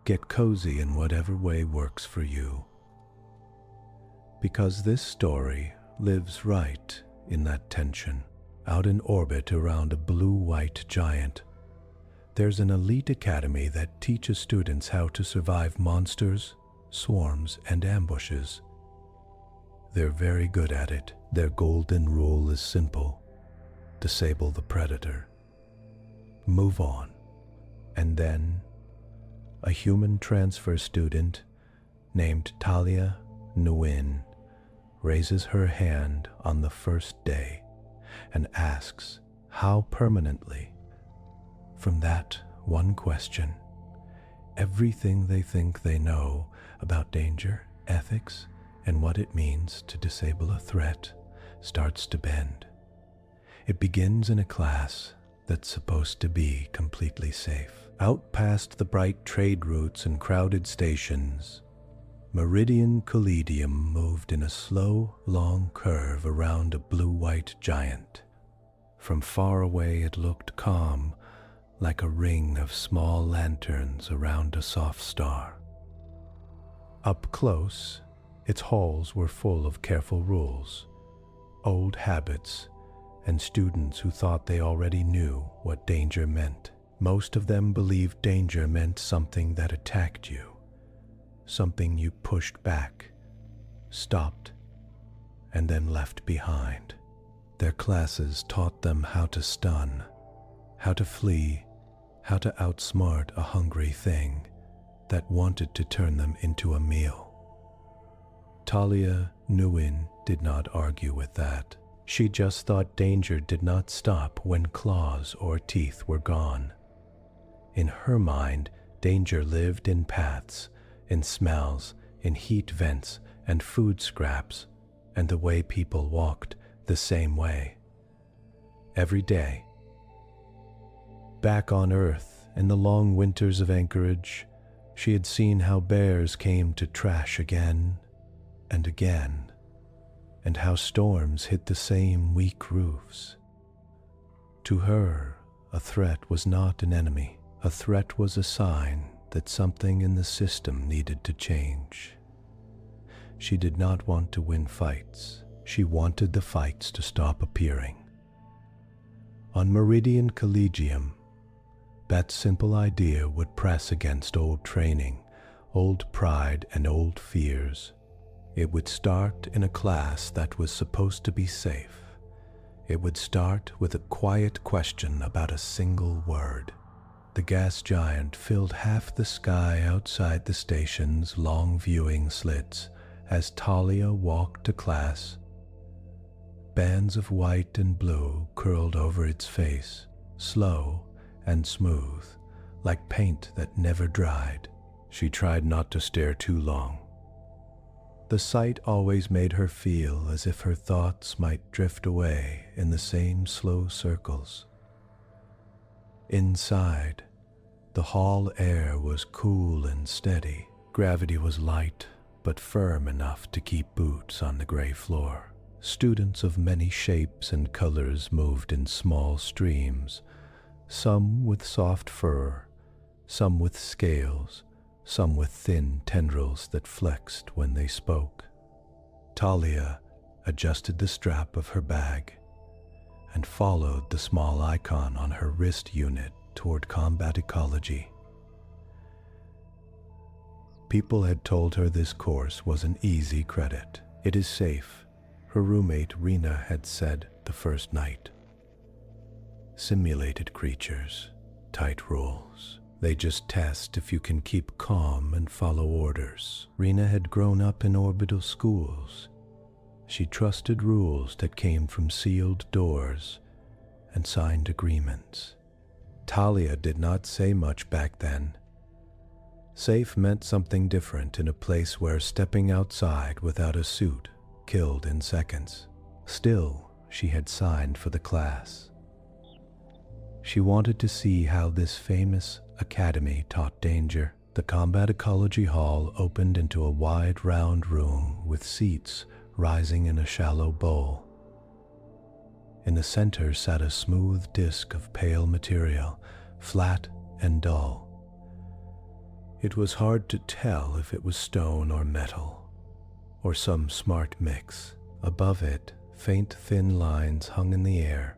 Get cozy in whatever way works for you. Because this story lives right in that tension, out in orbit around a blue-white giant. There's an elite academy that teaches students how to survive monsters, swarms, and ambushes. They're very good at it. Their golden rule is simple: disable the predator. Move on. And then, a human transfer student named Talia Nguyen raises her hand on the first day and asks, how permanently? From that one question, everything they think they know about danger, ethics, and what it means to disable a threat starts to bend. It begins in a class that's supposed to be completely safe. Out past the bright trade routes and crowded stations, Meridian Collegium moved in a slow, long curve around a blue-white giant. From far away it looked calm, like a ring of small lanterns around a soft star. Up close, its halls were full of careful rules, old habits, and students who thought they already knew what danger meant. Most of them believed danger meant something that attacked you, something you pushed back, stopped, and then left behind. Their classes taught them how to stun, how to flee, how to outsmart a hungry thing that wanted to turn them into a meal. Talia Nguyen did not argue with that. She just thought danger did not stop when claws or teeth were gone. In her mind, danger lived in paths, in smells, in heat vents and food scraps, and the way people walked the same way. Every day. Back on Earth, in the long winters of Anchorage, she had seen how bears came to trash again and again, and how storms hit the same weak roofs. To her, a threat was not an enemy. A threat was a sign that something in the system needed to change. She did not want to win fights. She wanted the fights to stop appearing. On Meridian Collegium, that simple idea would press against old training, old pride, and old fears. It would start in a class that was supposed to be safe. It would start with a quiet question about a single word. The gas giant filled half the sky outside the station's long viewing slits as Talia walked to class. Bands of white and blue curled over its face, slow and smooth, like paint that never dried. She tried not to stare too long. The sight always made her feel as if her thoughts might drift away in the same slow circles. Inside, the hall air was cool and steady. Gravity was light, but firm enough to keep boots on the gray floor. Students of many shapes and colors moved in small streams, some with soft fur, some with scales, some with thin tendrils that flexed when they spoke. Talia adjusted the strap of her bag and followed the small icon on her wrist unit toward combat ecology. People had told her this course was an easy credit. It is safe, her roommate Rena had said the first night. Simulated creatures, tight rules. They just test if you can keep calm and follow orders. Rena had grown up in orbital schools. She trusted rules that came from sealed doors and signed agreements. Talia did not say much back then. Safe meant something different in a place where stepping outside without a suit killed in seconds. Still, she had signed for the class. She wanted to see how this famous academy taught danger. The combat ecology hall opened into a wide round room with seats rising in a shallow bowl. In the center sat a smooth disk of pale material, flat and dull. It was hard to tell if it was stone or metal, or some smart mix. Above it, faint thin lines hung in the air,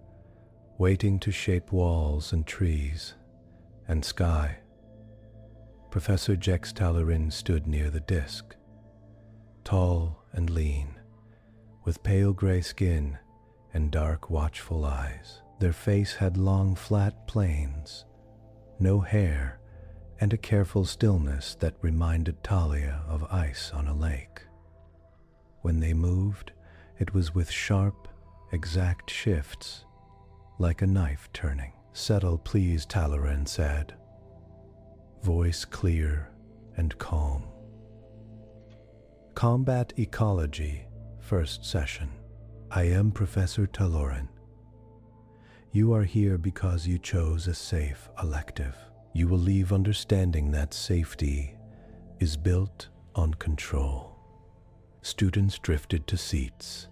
waiting to shape walls and trees and sky. Professor Jex Talarin stood near the disk, tall and lean, with pale gray skin and dark, watchful eyes. Their face had long, flat planes, no hair, and a careful stillness that reminded Talia of ice on a lake. When they moved, it was with sharp, exact shifts, like a knife turning. "Settle, please," Talarin said, voice clear and calm. Combat Ecology, first session. I am Professor Talarin. You are here because you chose a safe elective. You will leave understanding that safety is built on control. Students drifted to seats.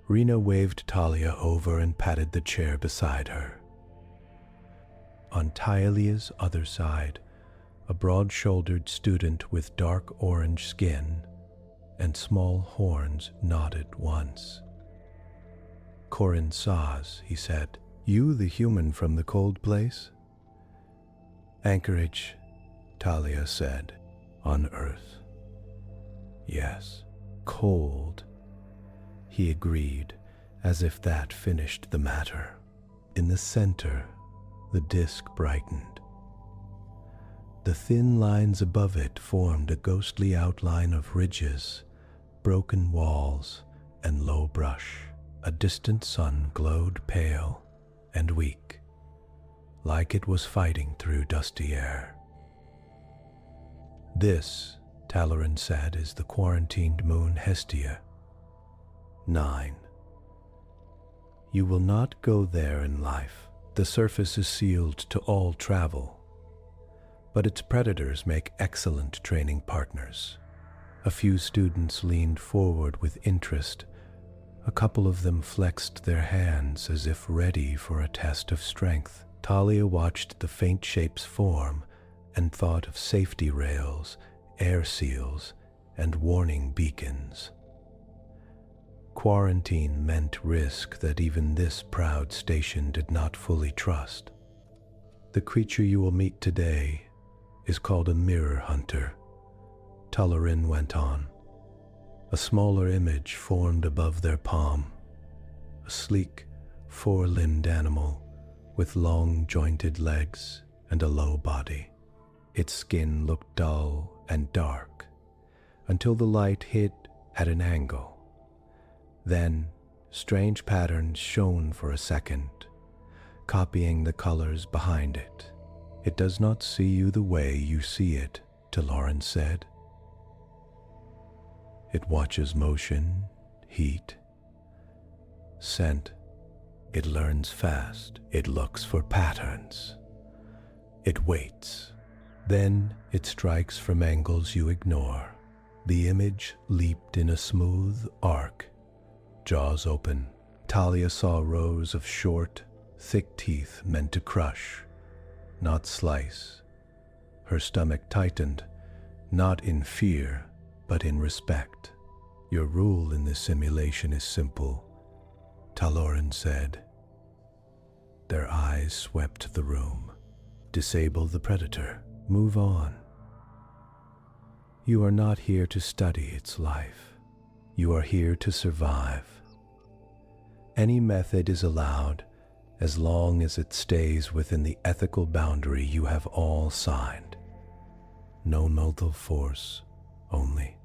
Rena waved Talia over and patted the chair beside her. On Talia's other side, a broad-shouldered student with dark orange skin and small horns nodded once. "Corin Saz," he said. "You the human from the cold place?" "Anchorage," Talia said. "On Earth." "Yes, cold," he agreed, as if that finished the matter. In the center, the disk brightened. The thin lines above it formed a ghostly outline of ridges, broken walls, and low brush. A distant sun glowed pale and weak, like it was fighting through dusty air. "This," Talarin said, "is the quarantined moon Hestia. 9. You will not go there in life. The surface is sealed to all travel, but its predators make excellent training partners." A few students leaned forward with interest. A couple of them flexed their hands as if ready for a test of strength. Talia watched the faint shapes form and thought of safety rails, air seals, and warning beacons. Quarantine meant risk that even this proud station did not fully trust. "The creature you will meet today is called a mirror hunter," Talarin went on. A smaller image formed above their palm, a sleek, four-limbed animal with long, jointed legs and a low body. Its skin looked dull and dark until the light hit at an angle. Then, strange patterns shone for a second, copying the colors behind it. "It does not see you the way you see it," Talarin said. "It watches motion, heat, scent. It learns fast. It looks for patterns. It waits. Then it strikes from angles you ignore." The image leaped in a smooth arc, jaws open. Talia saw rows of short, thick teeth meant to crush, not slice. Her stomach tightened, not in fear, but in respect. "Your rule in this simulation is simple," Talarin said. Their eyes swept the room. "Disable the predator. Move on. You are not here to study its life. You are here to survive. Any method is allowed as long as it stays within the ethical boundary you have all signed. No lethal force only.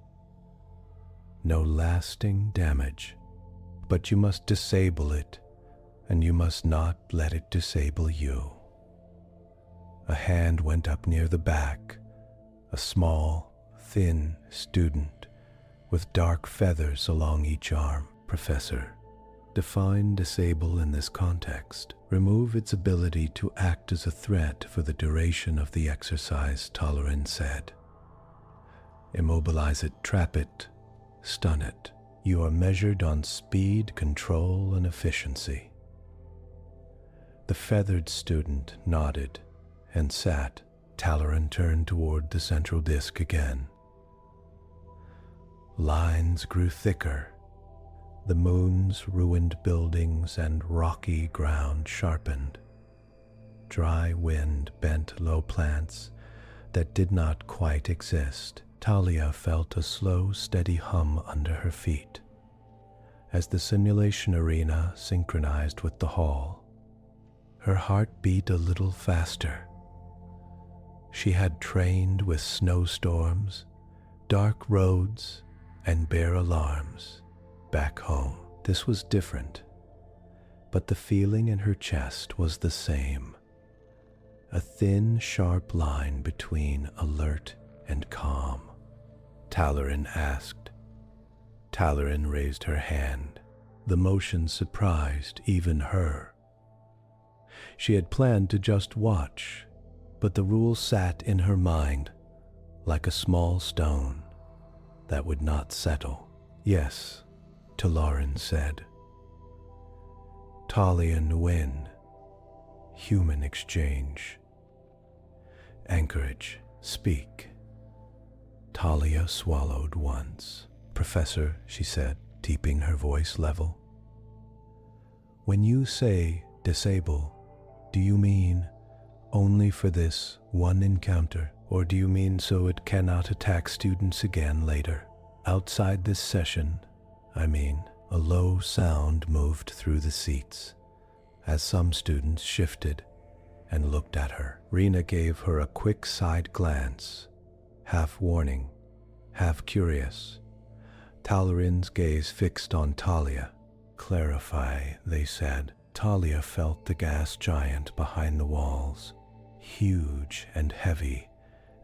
No lasting damage. But you must disable it, and you must not let it disable you." A hand went up near the back, a small, thin student with dark feathers along each arm. "Professor, define disable in this context. Remove its ability to act as a threat for the duration of the exercise," Talarin said. "Immobilize it, trap it, stun it. You are measured on speed, control, and efficiency." The feathered student nodded and sat, Talaran turned toward the central disk again. Lines grew thicker. The moon's ruined buildings and rocky ground sharpened. Dry wind bent low plants that did not quite exist. Talia felt a slow, steady hum under her feet as the simulation arena synchronized with the hall. Her heart beat a little faster. She had trained with snowstorms, dark roads, and bare alarms back home. This was different, but the feeling in her chest was the same. A thin, sharp line between alert and calm. Talaran asked. Talaran raised her hand. The motion surprised even her. She had planned to just watch, but the rule sat in her mind like a small stone that would not settle. Yes, Talaran said. Talia Nguyen, human exchange. Anchorage, speak. Talia swallowed once. Professor, she said, keeping her voice level. When you say disable, do you mean only for this one encounter, or do you mean so it cannot attack students again later? Outside this session, I mean. A low sound moved through the seats as some students shifted and looked at her. Rena gave her a quick side glance, half warning, half curious. Talaran's gaze fixed on Talia. Clarify, they said. Talia felt the gas giant behind the walls, huge and heavy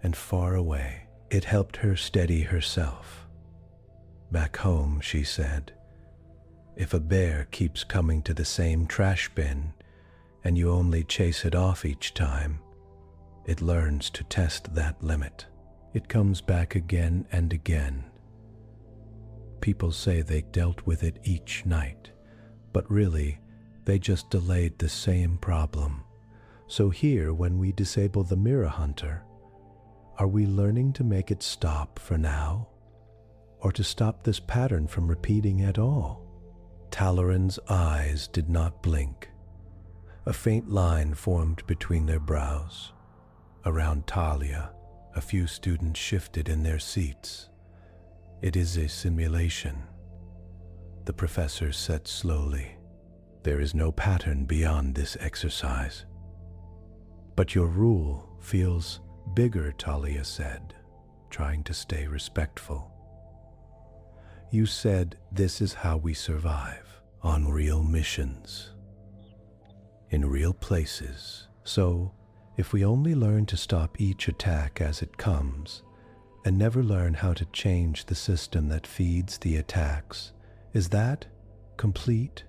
and far away. It helped her steady herself. Back home, she said, if a bear keeps coming to the same trash bin and you only chase it off each time, it learns to test that limit. It comes back again and again. People say they dealt with it each night, but really, they just delayed the same problem. So here, when we disable the mirror hunter, are we learning to make it stop for now? Or to stop this pattern from repeating at all? Talaran's eyes did not blink. A faint line formed between their brows. Around Talia, a few students shifted in their seats. It is a simulation, the professor said slowly. There is no pattern beyond this exercise. But your rule feels bigger, Talia said, trying to stay respectful. You said this is how we survive, on real missions, in real places. So, if we only learn to stop each attack as it comes, and never learn how to change the system that feeds the attacks, is that complete?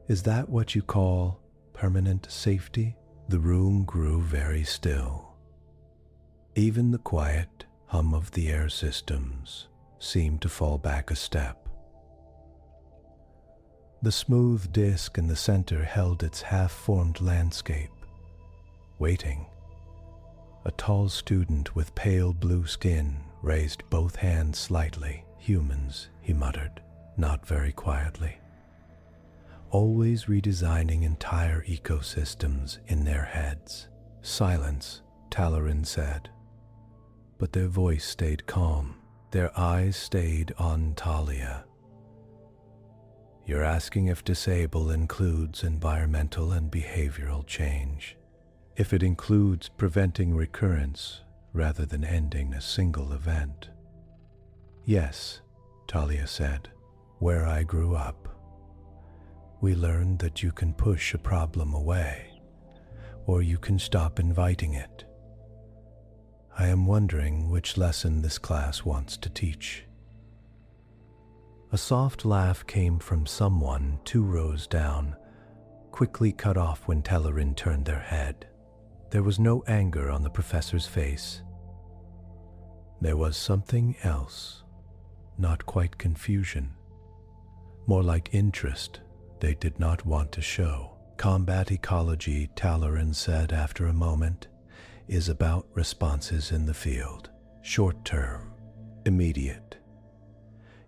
Is that what you call permanent safety? The room grew very still. Even the quiet hum of the air systems seemed to fall back a step. The smooth disk in the center held its half-formed landscape, waiting. A tall student with pale blue skin raised both hands slightly. Humans, he muttered, not very quietly. Always redesigning entire ecosystems in their heads. Silence, Talaran said. But their voice stayed calm. Their eyes stayed on Talia. You're asking if disable includes environmental and behavioral change. If it includes preventing recurrence rather than ending a single event. Yes, Talia said. Where I grew up, we learned that you can push a problem away, or you can stop inviting it. I am wondering which lesson this class wants to teach. A soft laugh came from someone 2 rows down, quickly cut off when Talaran turned their head. There was no anger on the professor's face. There was something else, not quite confusion, more like interest they did not want to show. Combat ecology, Talaran said after a moment. is about responses in the field, short term, immediate.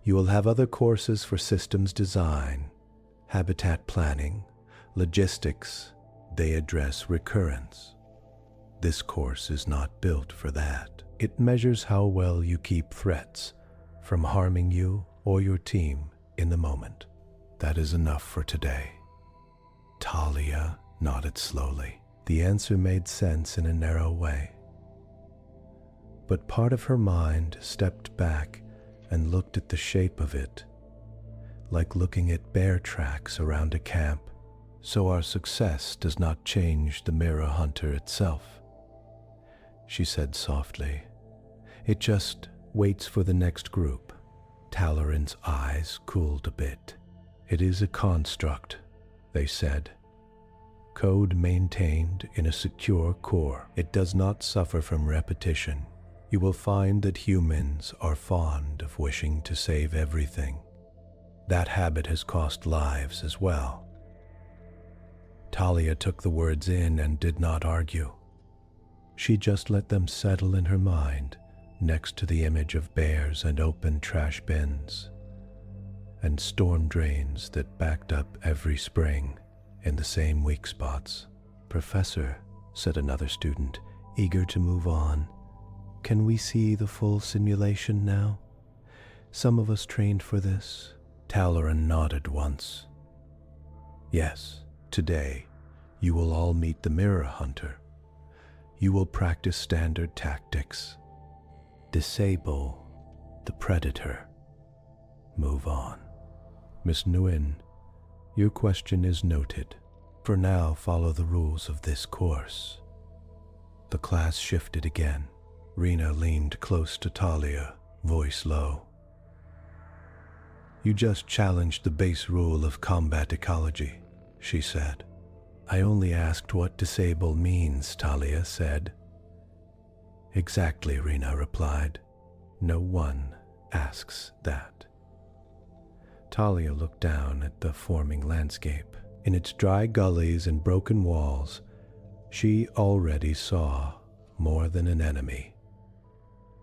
You will have other courses for systems design, habitat planning, logistics. They address recurrence. This course is not built for that. It measures how well you keep threats from harming you or your team in the moment. That is enough for today. Talia nodded slowly. The answer made sense in a narrow way. But part of her mind stepped back and looked at the shape of it, like looking at bear tracks around a camp. So our success does not change the mirror hunter itself, she said softly. It just waits for the next group. Talarin's eyes cooled a bit. It is a construct, they said. Code maintained in a secure core. It does not suffer from repetition. You will find that humans are fond of wishing to save everything. That habit has cost lives as well. Talia took the words in and did not argue. She just let them settle in her mind next to the image of bears and open trash bins and storm drains that backed up every spring in the same weak spots. Professor, said another student, eager to move on, can we see the full simulation now? Some of us trained for this. Talarin nodded once. Yes, today you will all meet the mirror hunter. You will practice standard tactics. Disable the predator. Move on. Miss Nguyen, your question is noted. For now, follow the rules of this course. The class shifted again. Rena leaned close to Talia, voice low. You just challenged the base rule of combat ecology, she said. I only asked what disable means, Talia said. Exactly, Rena replied. No one asks that. Talia looked down at the forming landscape. In its dry gullies and broken walls, she already saw more than an enemy.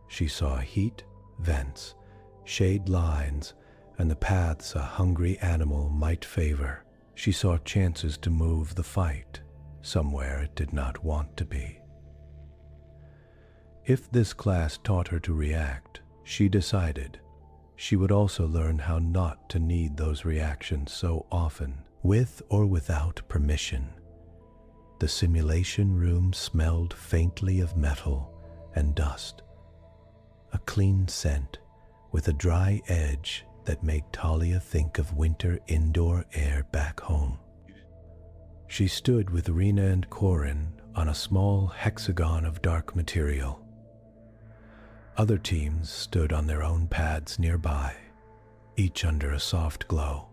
She saw heat, vents, shade lines, and the paths a hungry animal might favor. She saw chances to move the fight somewhere it did not want to be. If this class taught her to react, she decided she would also learn how not to need those reactions so often, with or without permission. The simulation room smelled faintly of metal and dust, a clean scent with a dry edge that made Talia think of winter indoor air back home. She stood with Rena and Corin on a small hexagon of dark material. Other teams stood on their own pads nearby, each under a soft glow.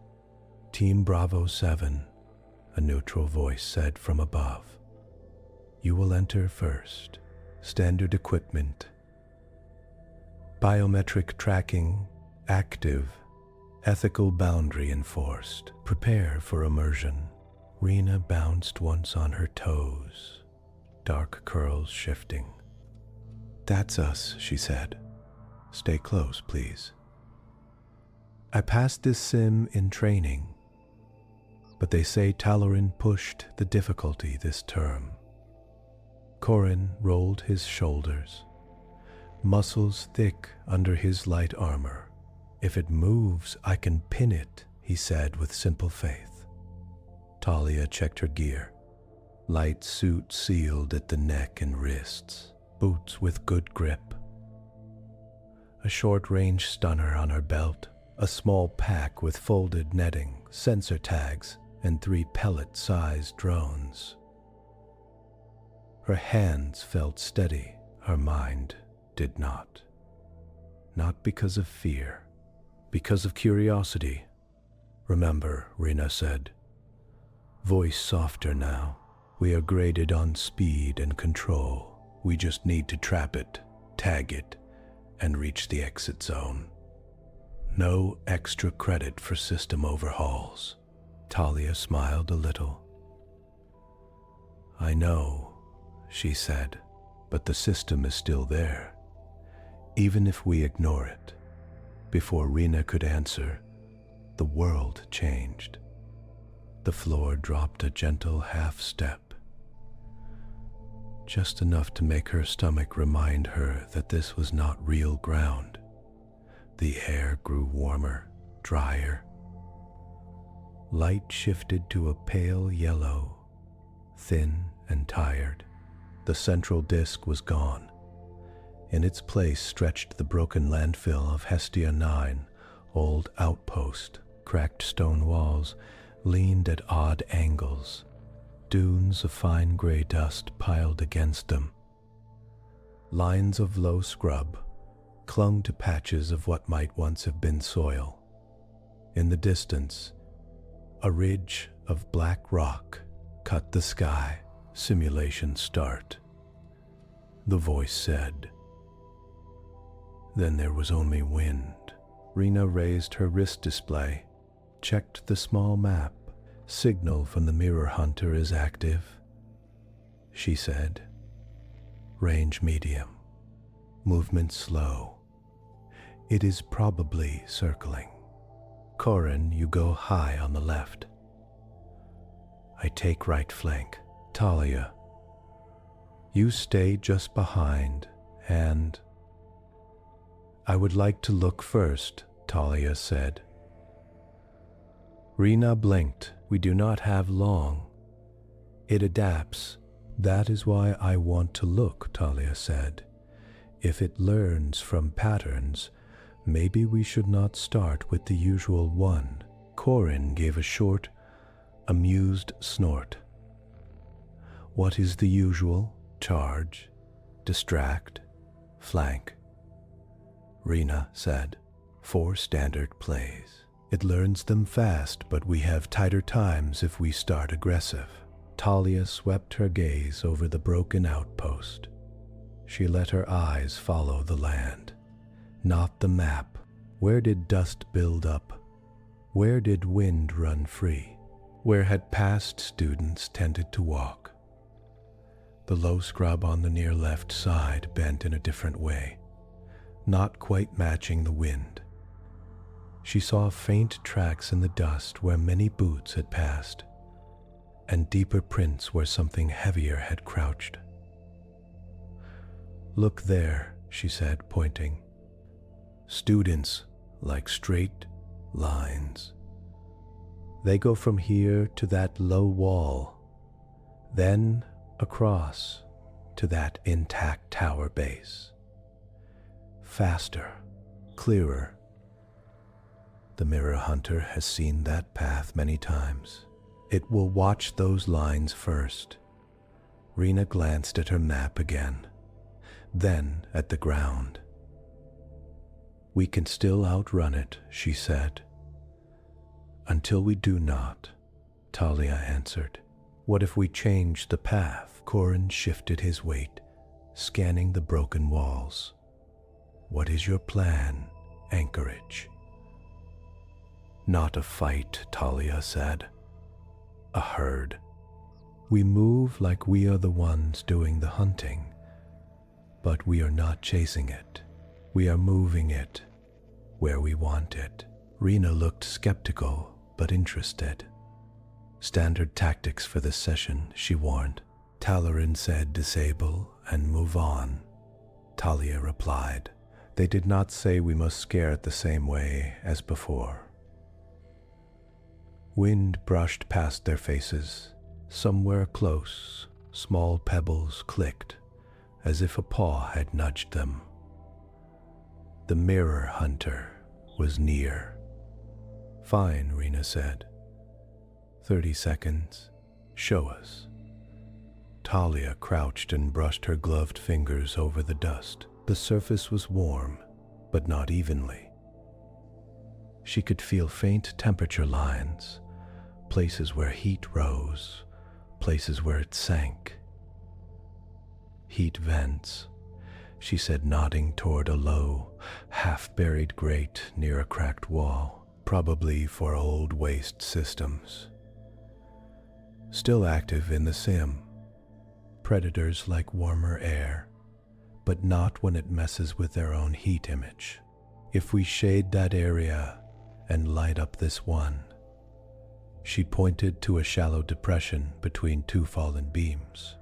Team Bravo 7, a neutral voice said from above. You will enter first. Standard equipment. Biometric tracking active. Ethical boundary enforced. Prepare for immersion. Rena bounced once on her toes, dark curls shifting. That's us, she said. Stay close, please. I passed this sim in training, but they say Talarin pushed the difficulty this term. Corin rolled his shoulders, muscles thick under his light armor. If it moves, I can pin it, he said with simple faith. Talia checked her gear. Light suit sealed at the neck and wrists, boots with good grip. A short-range stunner on her belt, a small pack with folded netting, sensor tags, and 3 pellet-sized drones. Her hands felt steady, her mind did not. Not because of fear, because of curiosity. Remember, Rena said. Voice softer now. We are graded on speed and control. We just need to trap it, tag it, and reach the exit zone. No extra credit for system overhauls. Talia smiled a little. I know, she said. but the system is still there, even if we ignore it. Before Rena could answer, the world changed. The floor dropped a gentle half step, just enough to make her stomach remind her that this was not real ground. The air grew warmer, drier. Light shifted to a pale yellow, thin and tired. The central disk was gone. In its place stretched the broken landfill of Hestia 9, old outpost. Cracked stone walls leaned at odd angles, dunes of fine gray dust piled against them. Lines of low scrub clung to patches of what might once have been soil. In the distance, a ridge of black rock cut the sky. Simulation start, the voice said. Then there was only wind. Rena raised her wrist display, checked the small map. Signal from the mirror hunter is active, she said. Range medium. Movement slow. It is probably circling. Corin, you go high on the left. I take right flank. Talia, you stay just behind, and... I would like to look first, Talia said. Rena blinked. We do not have long. It adapts. That is why I want to look, Talia said. If it learns from patterns, maybe we should not start with the usual one. Corin gave a short, amused snort. What is the usual? Charge, distract, flank. Rena said. 4 standard plays. It learns them fast, but we have tighter times if we start aggressive. Talia swept her gaze over the broken outpost. She let her eyes follow the land, not the map. Where did dust build up? Where did wind run free? Where had past students tended to walk? The low scrub on the near left side bent in a different way, not quite matching the wind. She saw faint tracks in the dust where many boots had passed, and deeper prints where something heavier had crouched. Look there, she said, pointing. Students, like straight lines. They go from here to that low wall, then across to that intact tower base. Faster, clearer. The mirror hunter has seen that path many times. It will watch those lines first. Rena glanced at her map again, then at the ground. We can still outrun it, she said. Until we do not, Talia answered. What if we change the path? Corin shifted his weight, scanning the broken walls. What is your plan, Anchorage? Not a fight, Talia said. A herd. We move like we are the ones doing the hunting, but we are not chasing it. We are moving it where we want it. Rena looked skeptical but interested. Standard tactics for this session, she warned. Talarin said disable and move on. Talia replied. They did not say we must scare it the same way as before. Wind brushed past their faces. Somewhere close, small pebbles clicked, as if a paw had nudged them. The mirror hunter was near. Fine, Rena said. 30 seconds. Show us. Talia crouched and brushed her gloved fingers over the dust. The surface was warm, but not evenly. She could feel faint temperature lines, places where heat rose, places where it sank. Heat vents, she said, nodding toward a low, half-buried grate near a cracked wall, probably for old waste systems. Still active in the sim. Predators like warmer air, but not when it messes with their own heat image. If we shade that area and light up this one, she pointed to a shallow depression between two fallen beams,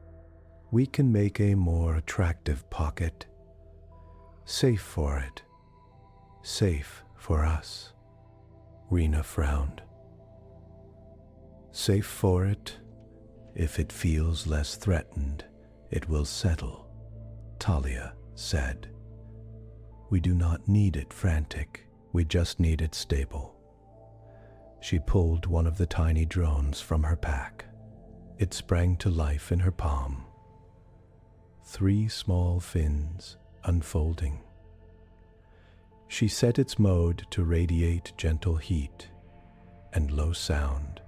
we can make a more attractive pocket. Safe for it. Safe for us. Rena frowned. Safe for it. If it feels less threatened, it will settle, Talia said. We do not need it frantic. We just need it stable. She pulled one of the tiny drones from her pack. It sprang to life in her palm. 3 small fins unfolding. She set its mode to radiate gentle heat and low sound,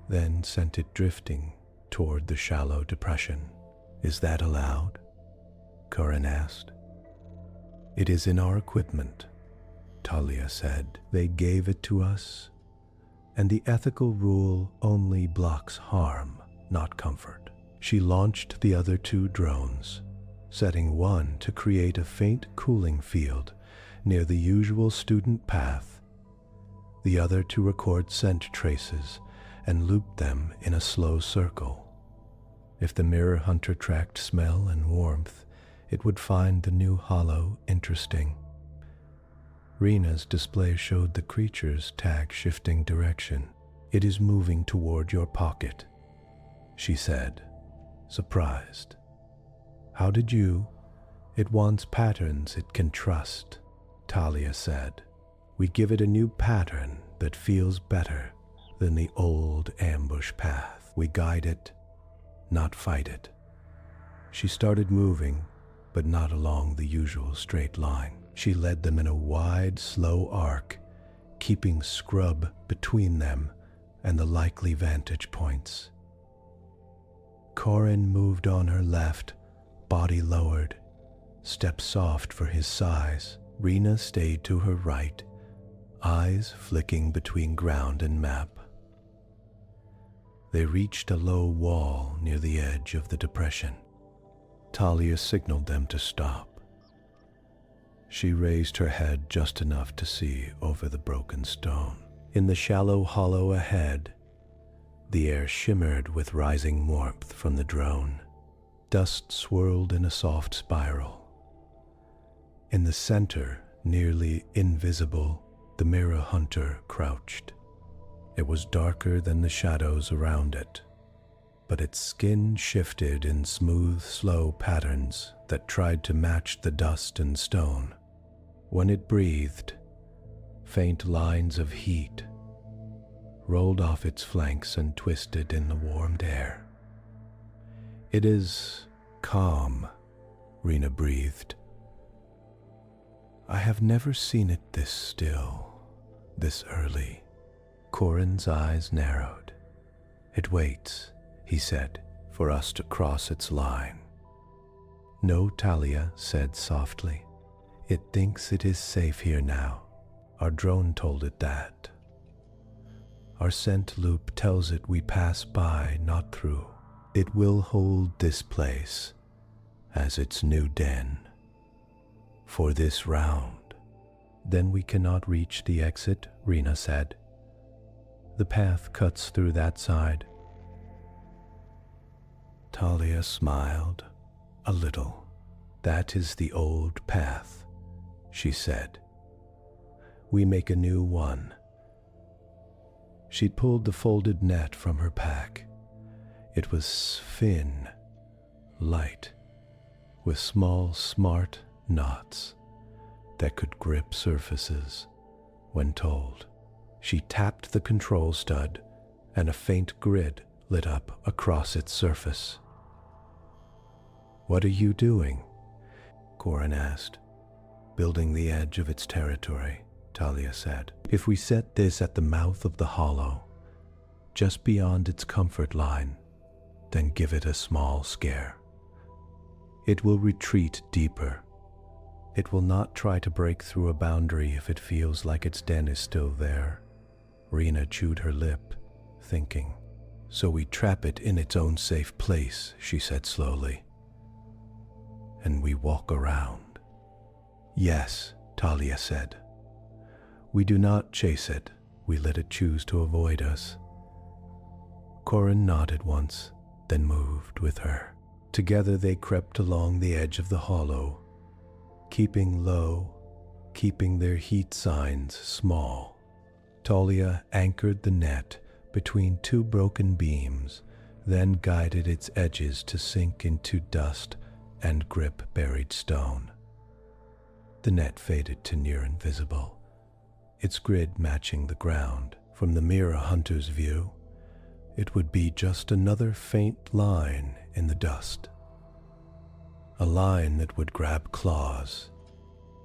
then sent it drifting toward the shallow depression. Is that allowed? Curran asked. It is in our equipment, Talia said. They gave it to us, and the ethical rule only blocks harm, not comfort. She launched the other 2 drones, setting one to create a faint cooling field near the usual student path, the other to record scent traces and loop them in a slow circle. If the mirror hunter tracked smell and warmth, it would find the new hollow interesting. Rena's display showed the creature's tag shifting direction. It is moving toward your pocket, she said, surprised. How did you? It wants patterns it can trust, Talia said. We give it a new pattern that feels better than the old ambush path. We guide it, not fight it. She started moving, but not along the usual straight line. She led them in a wide, slow arc, keeping scrub between them and the likely vantage points. Corin moved on her left, body lowered, step soft for his size. Rena stayed to her right, eyes flicking between ground and map. They reached a low wall near the edge of the depression. Talia signaled them to stop. She raised her head just enough to see over the broken stone. In the shallow hollow ahead, the air shimmered with rising warmth from the drone. Dust swirled in a soft spiral. In the center, nearly invisible, the mirror hunter crouched. It was darker than the shadows around it, but its skin shifted in smooth, slow patterns that tried to match the dust and stone. When it breathed, faint lines of heat rolled off its flanks and twisted in the warmed air. It is calm, Rena breathed. I have never seen it this still, this early. Corin's eyes narrowed. It waits, he said, for us to cross its line. No, Talia said softly. It thinks it is safe here now. Our drone told it that. Our scent loop tells it we pass by, not through. It will hold this place as its new den. For this round. Then we cannot reach the exit, Rena said. The path cuts through that side. Talia smiled a little. That is the old path, she said. We make a new one. She'd pulled the folded net from her pack. It was thin, light, with small, smart knots that could grip surfaces when told. She tapped the control stud, and a faint grid lit up across its surface. What are you doing? Corin asked. Building the edge of its territory, Talia said. If we set this at the mouth of the hollow, just beyond its comfort line, then give it a small scare. It will retreat deeper. It will not try to break through a boundary if it feels like its den is still there. Rena chewed her lip, thinking. So we trap it in its own safe place, she said slowly. and we walk around. Yes, Talia said. We do not chase it, we let it choose to avoid us. Corin nodded once, then moved with her. Together they crept along the edge of the hollow, keeping low, keeping their heat signs small. Talia anchored the net between two broken beams, then guided its edges to sink into dust and grip buried stone. The net faded to near invisible, its grid matching the ground. From the mirror hunter's view, it would be just another faint line in the dust. A line that would grab claws,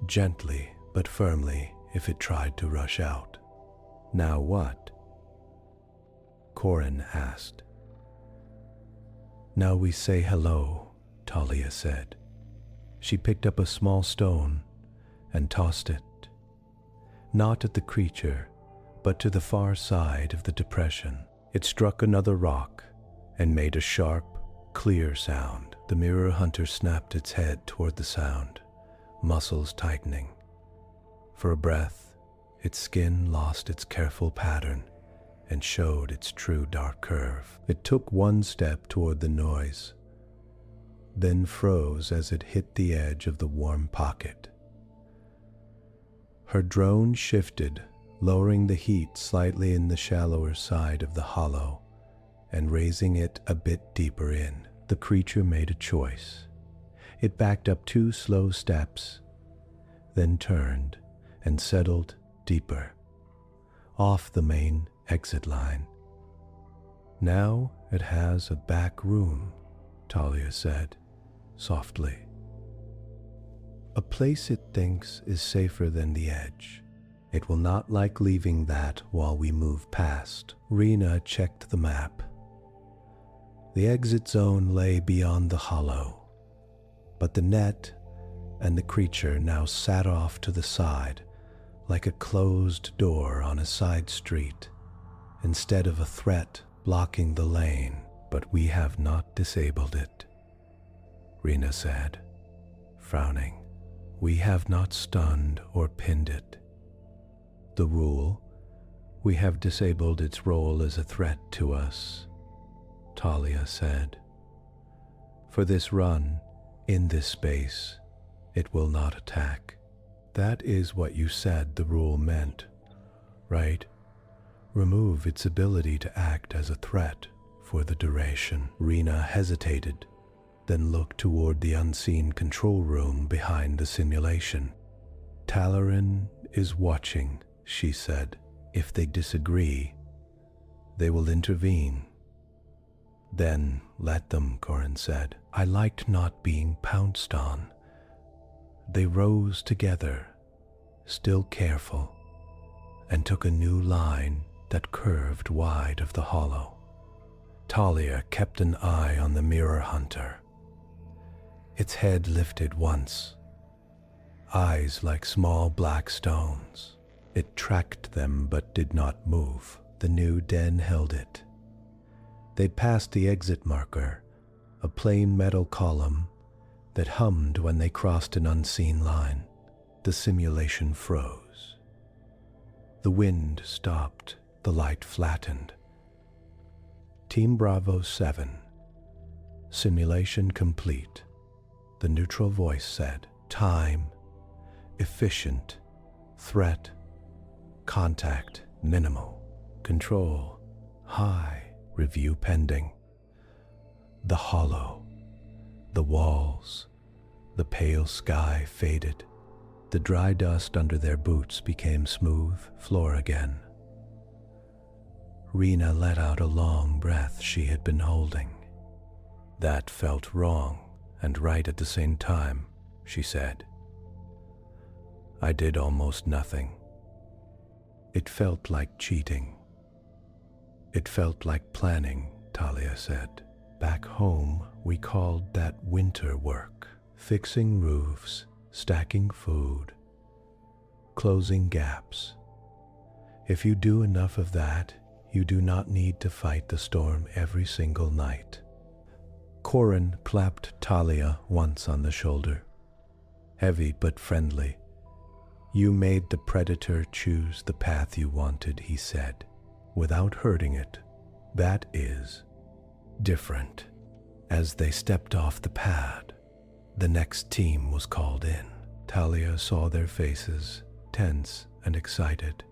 gently but firmly if it tried to rush out. Now what? Corin asked. Now we say hello, Talia said. She picked up a small stone and tossed it, not at the creature, but to the far side of the depression. It struck another rock and made a sharp, clear sound. The mirror hunter snapped its head toward the sound, muscles tightening. For a breath, its skin lost its careful pattern and showed its true dark curve. It took one step toward the noise, then froze as it hit the edge of the warm pocket. Her drone shifted, lowering the heat slightly in the shallower side of the hollow and raising it a bit deeper in. The creature made a choice. It backed up 2 slow steps, then turned and settled deeper, off the main exit line. Now it has a back room, Talia said, softly. A place it thinks is safer than the edge. It will not like leaving that while we move past. Rena checked the map. The exit zone lay beyond the hollow, but the net and the creature now sat off to the side like a closed door on a side street, instead of a threat blocking the lane. But we have not disabled it, Rena said, frowning. We have not stunned or pinned it. The rule, we have disabled its role as a threat to us, Talia said. For this run, in this space, it will not attack. That is what you said the rule meant, right? Remove its ability to act as a threat for the duration. Rena hesitated, then looked toward the unseen control room behind the simulation. Talarin is watching, she said. If they disagree, they will intervene. Then let them, Corin said. I liked not being pounced on. They rose together, still careful, and took a new line that curved wide of the hollow. Talia kept an eye on the mirror hunter. Its head lifted once, eyes like small black stones. It tracked them but did not move. The new den held it. They passed the exit marker, a plain metal column that hummed when they crossed an unseen line. The simulation froze. The wind stopped, the light flattened. Team Bravo 7. Simulation complete. The neutral voice said, time, efficient, threat, contact, minimal, control, high, review pending. The hollow, the walls, the pale sky faded. The dry dust under their boots became smooth floor again. Rena let out a long breath she had been holding. That felt wrong and right at the same time, she said. I did almost nothing. It felt like cheating. It felt like planning, Talia said. Back home, we called that winter work. Fixing roofs, stacking food, closing gaps. If you do enough of that, you do not need to fight the storm every single night. Corin clapped Talia once on the shoulder. Heavy but friendly. You made the predator choose the path you wanted, he said, without hurting it. That is different. As they stepped off the pad, the next team was called in. Talia saw their faces, tense and excited,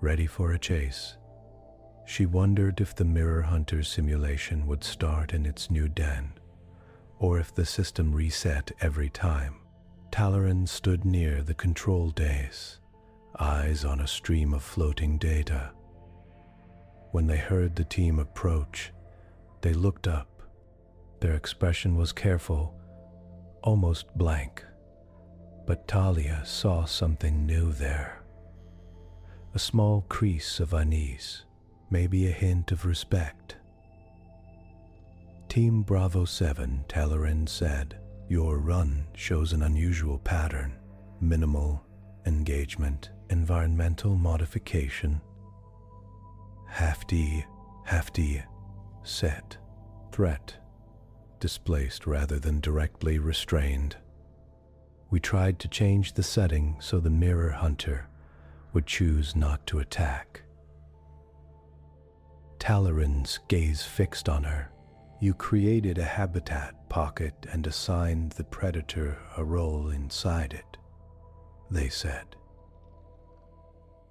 ready for a chase. She wondered if the Mirror Hunter simulation would start in its new den, or if the system reset every time. Talaran stood near the control dais, eyes on a stream of floating data. When they heard the team approach, they looked up. Their expression was careful, almost blank. But Talia saw something new there. A small crease of unease, maybe a hint of respect. Team Bravo 7, Talaran said, your run shows an unusual pattern. Minimal engagement, environmental modification. Half-D, set. Threat, displaced rather than directly restrained. We tried to change the setting so the Mirror Hunter would choose not to attack. Talaran's gaze fixed on her. You created a habitat pocket and assigned the predator a role inside it, they said.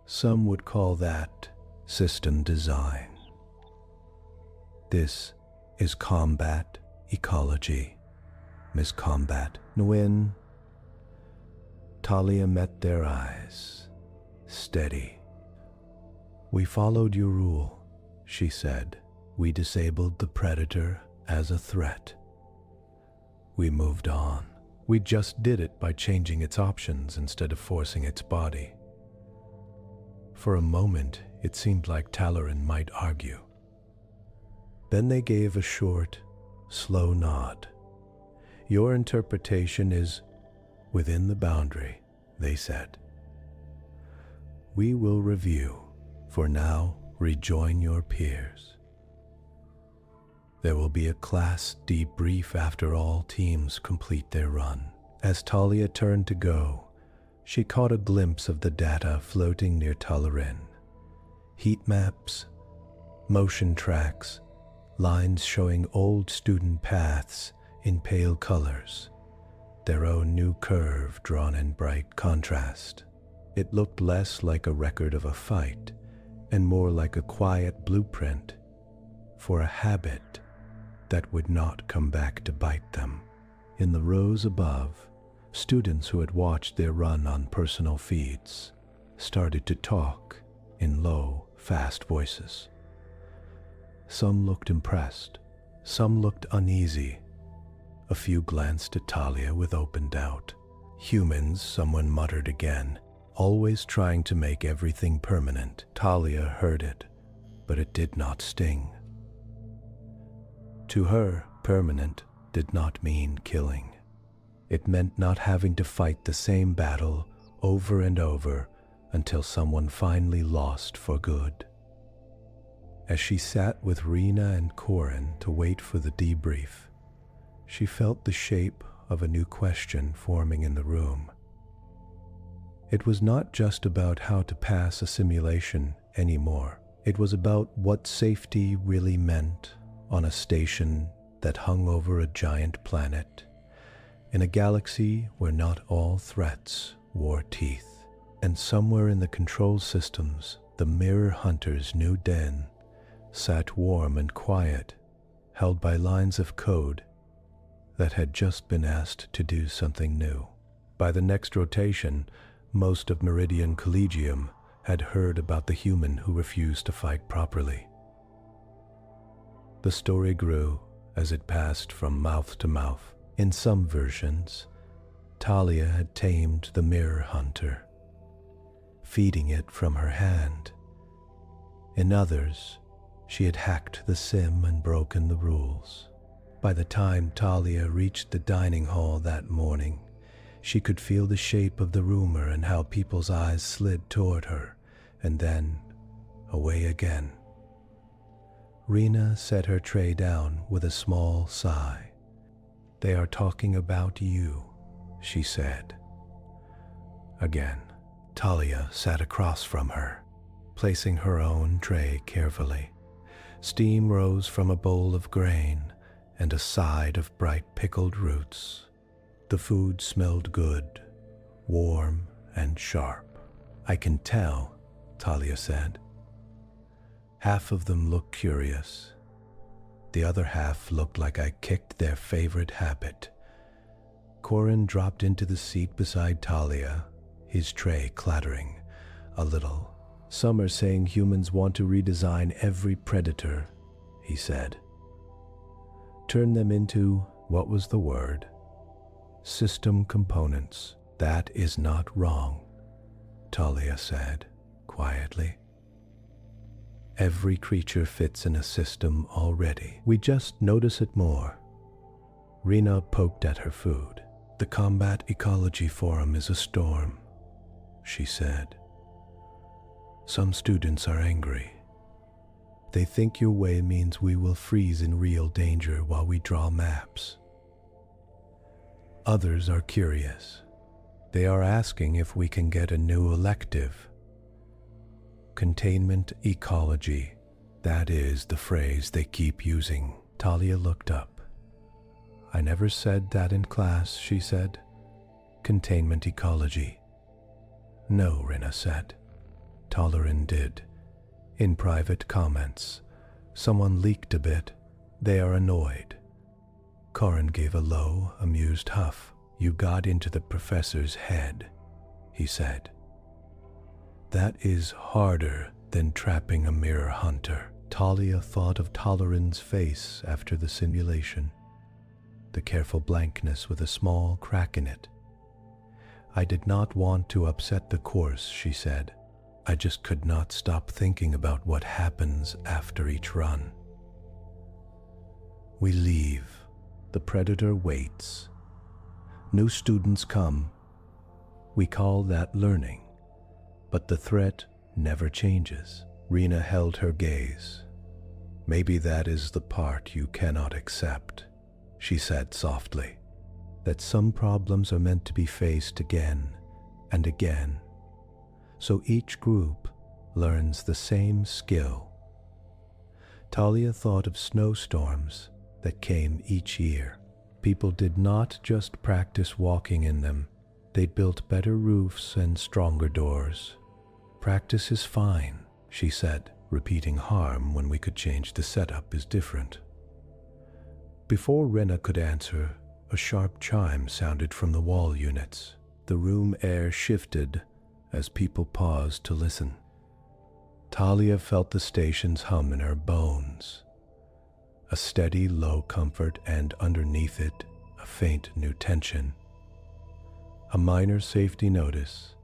Some would call that system design. This is combat ecology, Miss Combat Nguyen. Talia met their eyes, steady. We followed your rule, she said. We disabled the predator as a threat. We moved on. We just did it by changing its options instead of forcing its body. For a moment, it seemed like Talaran might argue. Then they gave a short, slow nod. Your interpretation is within the boundary, they said. We will review. For now, rejoin your peers. There will be a class debrief after all teams complete their run. As Talia turned to go, she caught a glimpse of the data floating near Talaran. Heat maps, motion tracks, lines showing old student paths in pale colors, their own new curve drawn in bright contrast. It looked less like a record of a fight and more like a quiet blueprint for a habit that would not come back to bite them. In the rows above, students who had watched their run on personal feeds started to talk in low, fast voices. Some looked impressed, some looked uneasy. A few glanced at Talia with open doubt. Humans, someone muttered again, always trying to make everything permanent. Talia heard it, but it did not sting. To her, permanent did not mean killing. It meant not having to fight the same battle over and over until someone finally lost for good. As she sat with Rena and Corin to wait for the debrief, she felt the shape of a new question forming in the room. It was not just about how to pass a simulation anymore. It was about what safety really meant on a station that hung over a giant planet, in a galaxy where not all threats wore teeth. And somewhere in the control systems, the Mirror Hunter's new den sat warm and quiet, held by lines of code that had just been asked to do something new. By the next rotation, most of Meridian Collegium had heard about the human who refused to fight properly. The story grew as it passed from mouth to mouth. In some versions, Talia had tamed the Mirror Hunter, feeding it from her hand. In others, she had hacked the sim and broken the rules. By the time Talia reached the dining hall that morning, she could feel the shape of the rumor and how people's eyes slid toward her, and then away again. Rena set her tray down with a small sigh. They are talking about you, she said. Again, Talia sat across from her, placing her own tray carefully. Steam rose from a bowl of grain and a side of bright pickled roots. The food smelled good, warm and sharp. I can tell, Talia said. Half of them looked curious. The other half looked like I kicked their favorite habit. Corin dropped into the seat beside Talia, his tray clattering a little. Some are saying humans want to redesign every predator, he said. Turn them into, what was the word? System components. That is not wrong, Talia said quietly. Every creature fits in a system already. We just notice it more. Rena poked at her food. The Combat Ecology Forum is a storm, she said. Some students are angry. They think your way means we will freeze in real danger while we draw maps. Others are curious. They are asking if we can get a new elective. Containment ecology. That is the phrase they keep using. Talia looked up. I never said that in class, she said. Containment ecology. No, Rena said. Toleran did. In private comments. Someone leaked a bit. They are annoyed. Corin gave a low, amused huff. You got into the professor's head, he said. That is harder than trapping a mirror hunter. Talia thought of Toleran's face after the simulation. The careful blankness with a small crack in it. I did not want to upset the course, she said. I just could not stop thinking about what happens after each run. We leave. The predator waits. New students come. We call that learning. But the threat never changes. Rena held her gaze. Maybe that is the part you cannot accept, she said softly. That some problems are meant to be faced again and again. So each group learns the same skill. Talia thought of snowstorms that came each year. People did not just practice walking in them. They built better roofs and stronger doors. Practice is fine, she said. Repeating harm when we could change the setup is different. Before Rena could answer, a sharp chime sounded from the wall units. The room air shifted as people paused to listen. Talia felt the station's hum in her bones. A steady, low comfort, and underneath it, a faint new tension. A minor safety notice,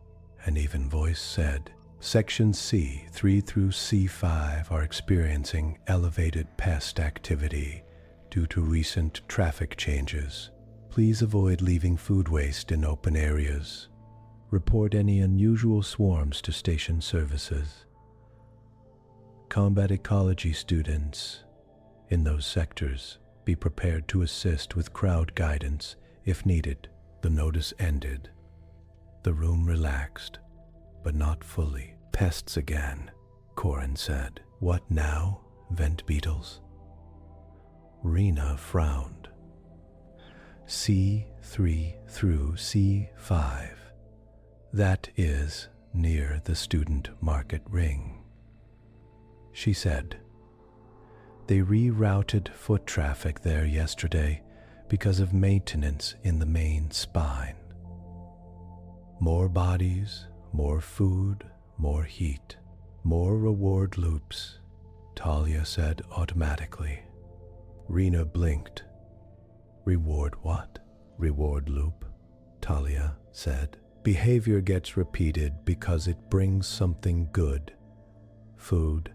an even voice said, Section C, 3 through C5 are experiencing elevated pest activity due to recent traffic changes. Please avoid leaving food waste in open areas. Report any unusual swarms to station services. Combat ecology students in those sectors be prepared to assist with crowd guidance if needed. The notice ended. The room relaxed, but not fully. Pests again, Corin said. What now, vent beetles? Rena frowned. C3 through C5. That is near the student market ring, she said. They rerouted foot traffic there yesterday because of maintenance in the main spine. More bodies, more food, more heat, more reward loops, Talia said automatically. Rena blinked. Reward what? Reward loop, Talia said. Behavior gets repeated because it brings something good. Food,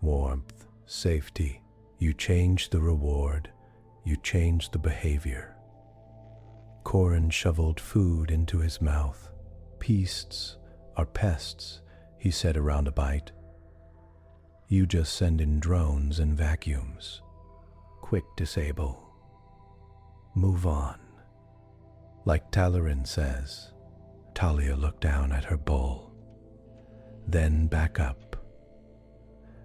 warmth, safety. You change the reward, you change the behavior. Corin shoveled food into his mouth. Pests are pests, he said around a bite. You just send in drones and vacuums. Quick disable. Move on. Like Talarin says. Talia looked down at her bowl. Then back up.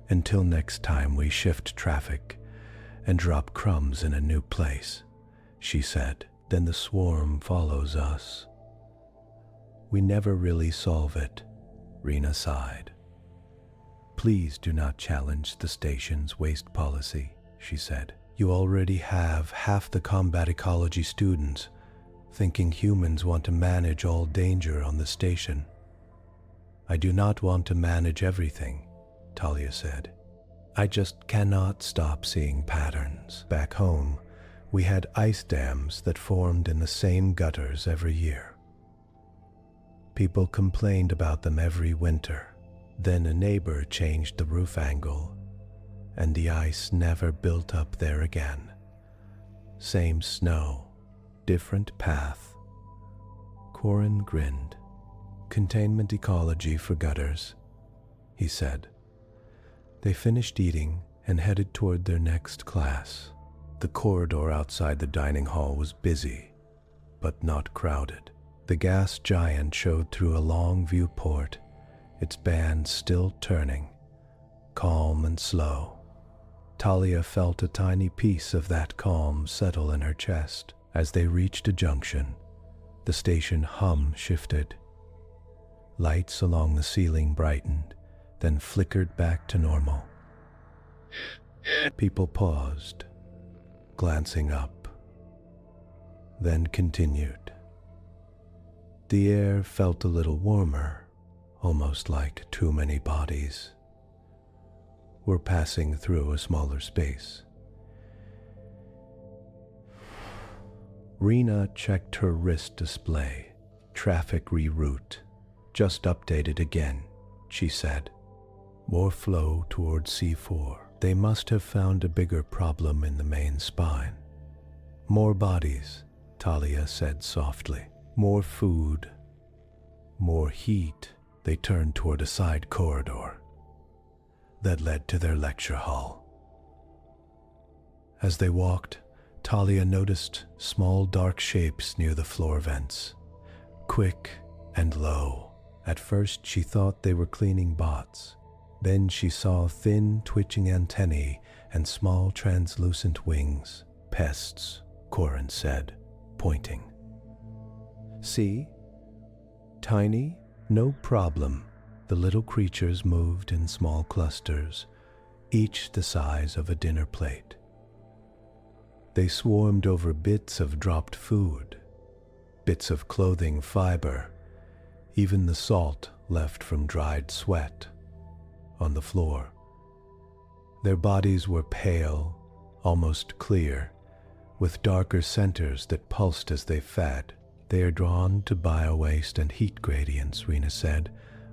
Until next time we shift traffic and drop crumbs in a new place, she said. Then the swarm follows us. We never really solve it, Rena sighed. Please do not challenge the station's waste policy, she said. You already have half the combat ecology students thinking humans want to manage all danger on the station. I do not want to manage everything, Talia said. I just cannot stop seeing patterns. Back home, we had ice dams that formed in the same gutters every year. People complained about them every winter. Then a neighbor changed the roof angle, and the ice never built up there again. Same snow, different path. Corin grinned. Containment ecology for gutters, he said. They finished eating and headed toward their next class. The corridor outside the dining hall was busy, but not crowded. The gas giant showed through a long viewport, its band still turning, calm and slow. Talia felt a tiny piece of that calm settle in her chest. As they reached a junction, the station hum shifted. Lights along the ceiling brightened, then flickered back to normal. People paused, glancing up, then continued. The air felt a little warmer, almost like too many bodies were passing through a smaller space. Rena checked her wrist display. Traffic reroute. Just updated again, she said. More flow towards C4. They must have found a bigger problem in the main spine. More bodies, Talia said softly. More food. More heat. They turned toward a side corridor that led to their lecture hall. As they walked, Talia noticed small dark shapes near the floor vents, quick and low. At first she thought they were cleaning bots. Then she saw thin twitching antennae and small translucent wings. Pests, Corin said, pointing. See? Tiny? No problem. The little creatures moved in small clusters, each the size of a dinner plate. They swarmed over bits of dropped food, bits of clothing fiber, even the salt left from dried sweat on the floor. Their bodies were pale, almost clear, with darker centers that pulsed as they fed. They are drawn to biowaste and heat gradients, Rena said,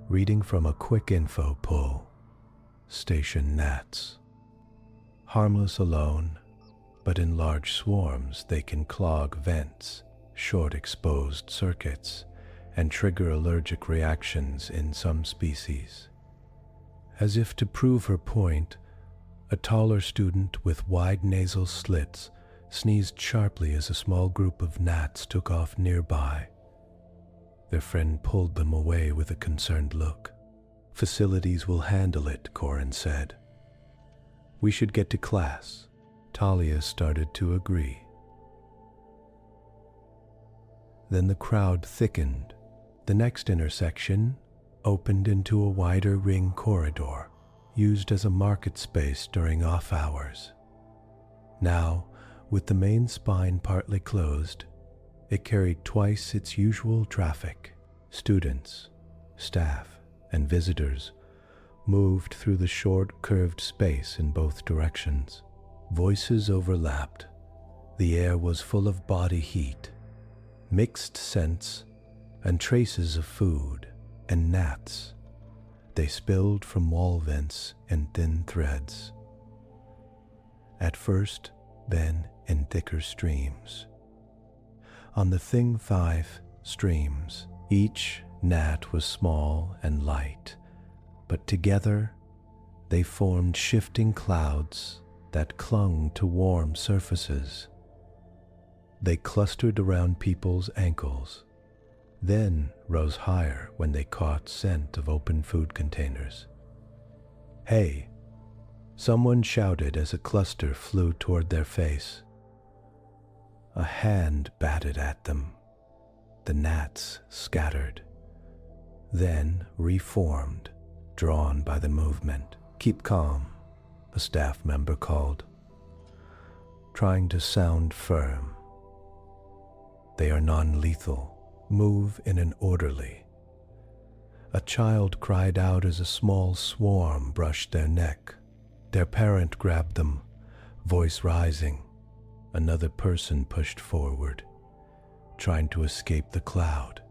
reading from a quick info pull. Station gnats. Harmless alone, but in large swarms they can clog vents, short exposed circuits, and trigger allergic reactions in some species. As if to prove her point, a taller student with wide nasal slits sneezed sharply as a small group of gnats took off nearby. Their friend pulled them away with a concerned look. Facilities will handle it, Corin said. We should get to class. Talia started to agree. Then the crowd thickened. The next intersection opened into a wider ring corridor, used as a market space during off hours. Now, with the main spine partly closed, it carried twice its usual traffic. Students, staff, and visitors moved through the short, curved space in both directions. Voices overlapped. The air was full of body heat, mixed scents, and traces of food and gnats. They spilled from wall vents in thin threads. At first, then in thicker streams. On the Thing 5 streams, each gnat was small and light, but together They formed shifting clouds that clung to warm surfaces. They clustered around people's ankles, then rose higher when they caught scent of open food containers. "Hey!" someone shouted as a cluster flew toward their face. A hand batted at them. The gnats scattered, then reformed, drawn by the movement. "Keep calm," a staff member called, trying to sound firm. "They are non-lethal. Move in an orderly." A child cried out as a small swarm brushed their neck. Their parent grabbed them, voice rising. Another person pushed forward, trying to escape the cloud.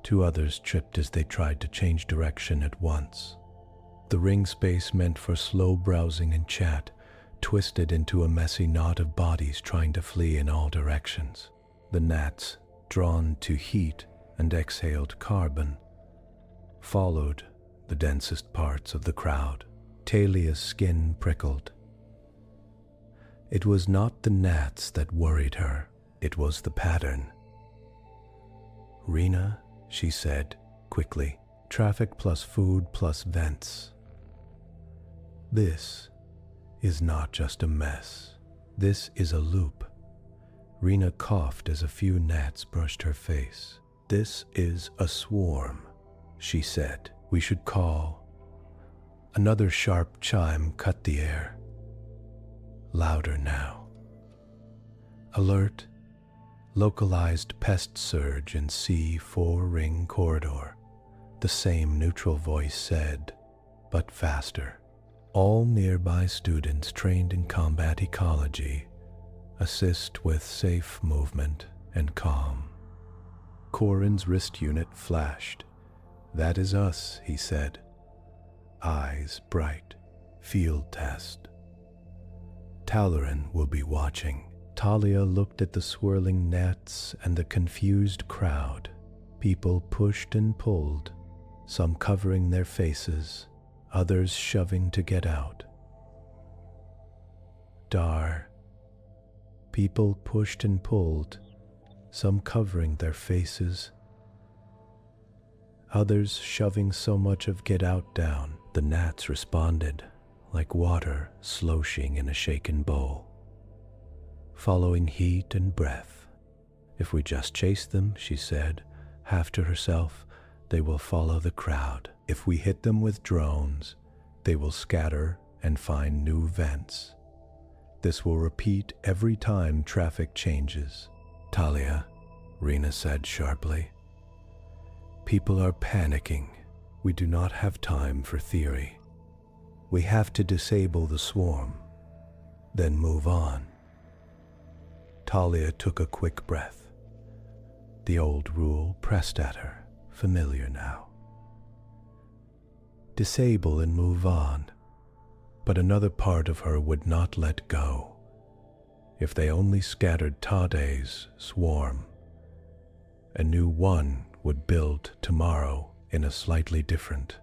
Two others tripped as they tried to change direction at once. The ring space meant for slow browsing and chat twisted into a messy knot of bodies trying to flee in all directions. The gnats, drawn to heat and exhaled carbon, followed the densest parts of the crowd. Talia's skin prickled. It was not the gnats that worried her, it was the pattern. "Rena," she said quickly, "traffic plus food plus vents. This is not just a mess. This is a loop." Rena coughed as a few gnats brushed her face. "This is a swarm," she said. "We should call." Another sharp chime cut the air. Louder now. "Alert! Localized pest surge in C4 ring corridor," the same neutral voice said, but faster. All nearby students trained in combat ecology assist with safe movement and calm. Corin's wrist unit flashed. "That is us," he said. Eyes bright. "Field test." Talaran will be watching. Talia looked at the swirling gnats and the confused crowd. People pushed and pulled, some covering their faces, others shoving to get out. People pushed and pulled, some covering their faces, others shoving so much of get out down. The gnats responded, like water sloshing in a shaken bowl, following heat and breath. "If we just chase them," she said, half to herself, "they will follow the crowd. If we hit them with drones, they will scatter and find new vents. This will repeat every time traffic changes." "Talia," Rena said sharply, "people are panicking. We do not have time for theory. We have to disable the swarm, then move on." Talia took a quick breath. The old rule pressed at her, familiar now. Disable and move on. But another part of her would not let go. If they only scattered Tade's swarm, a new one would build tomorrow in a slightly different.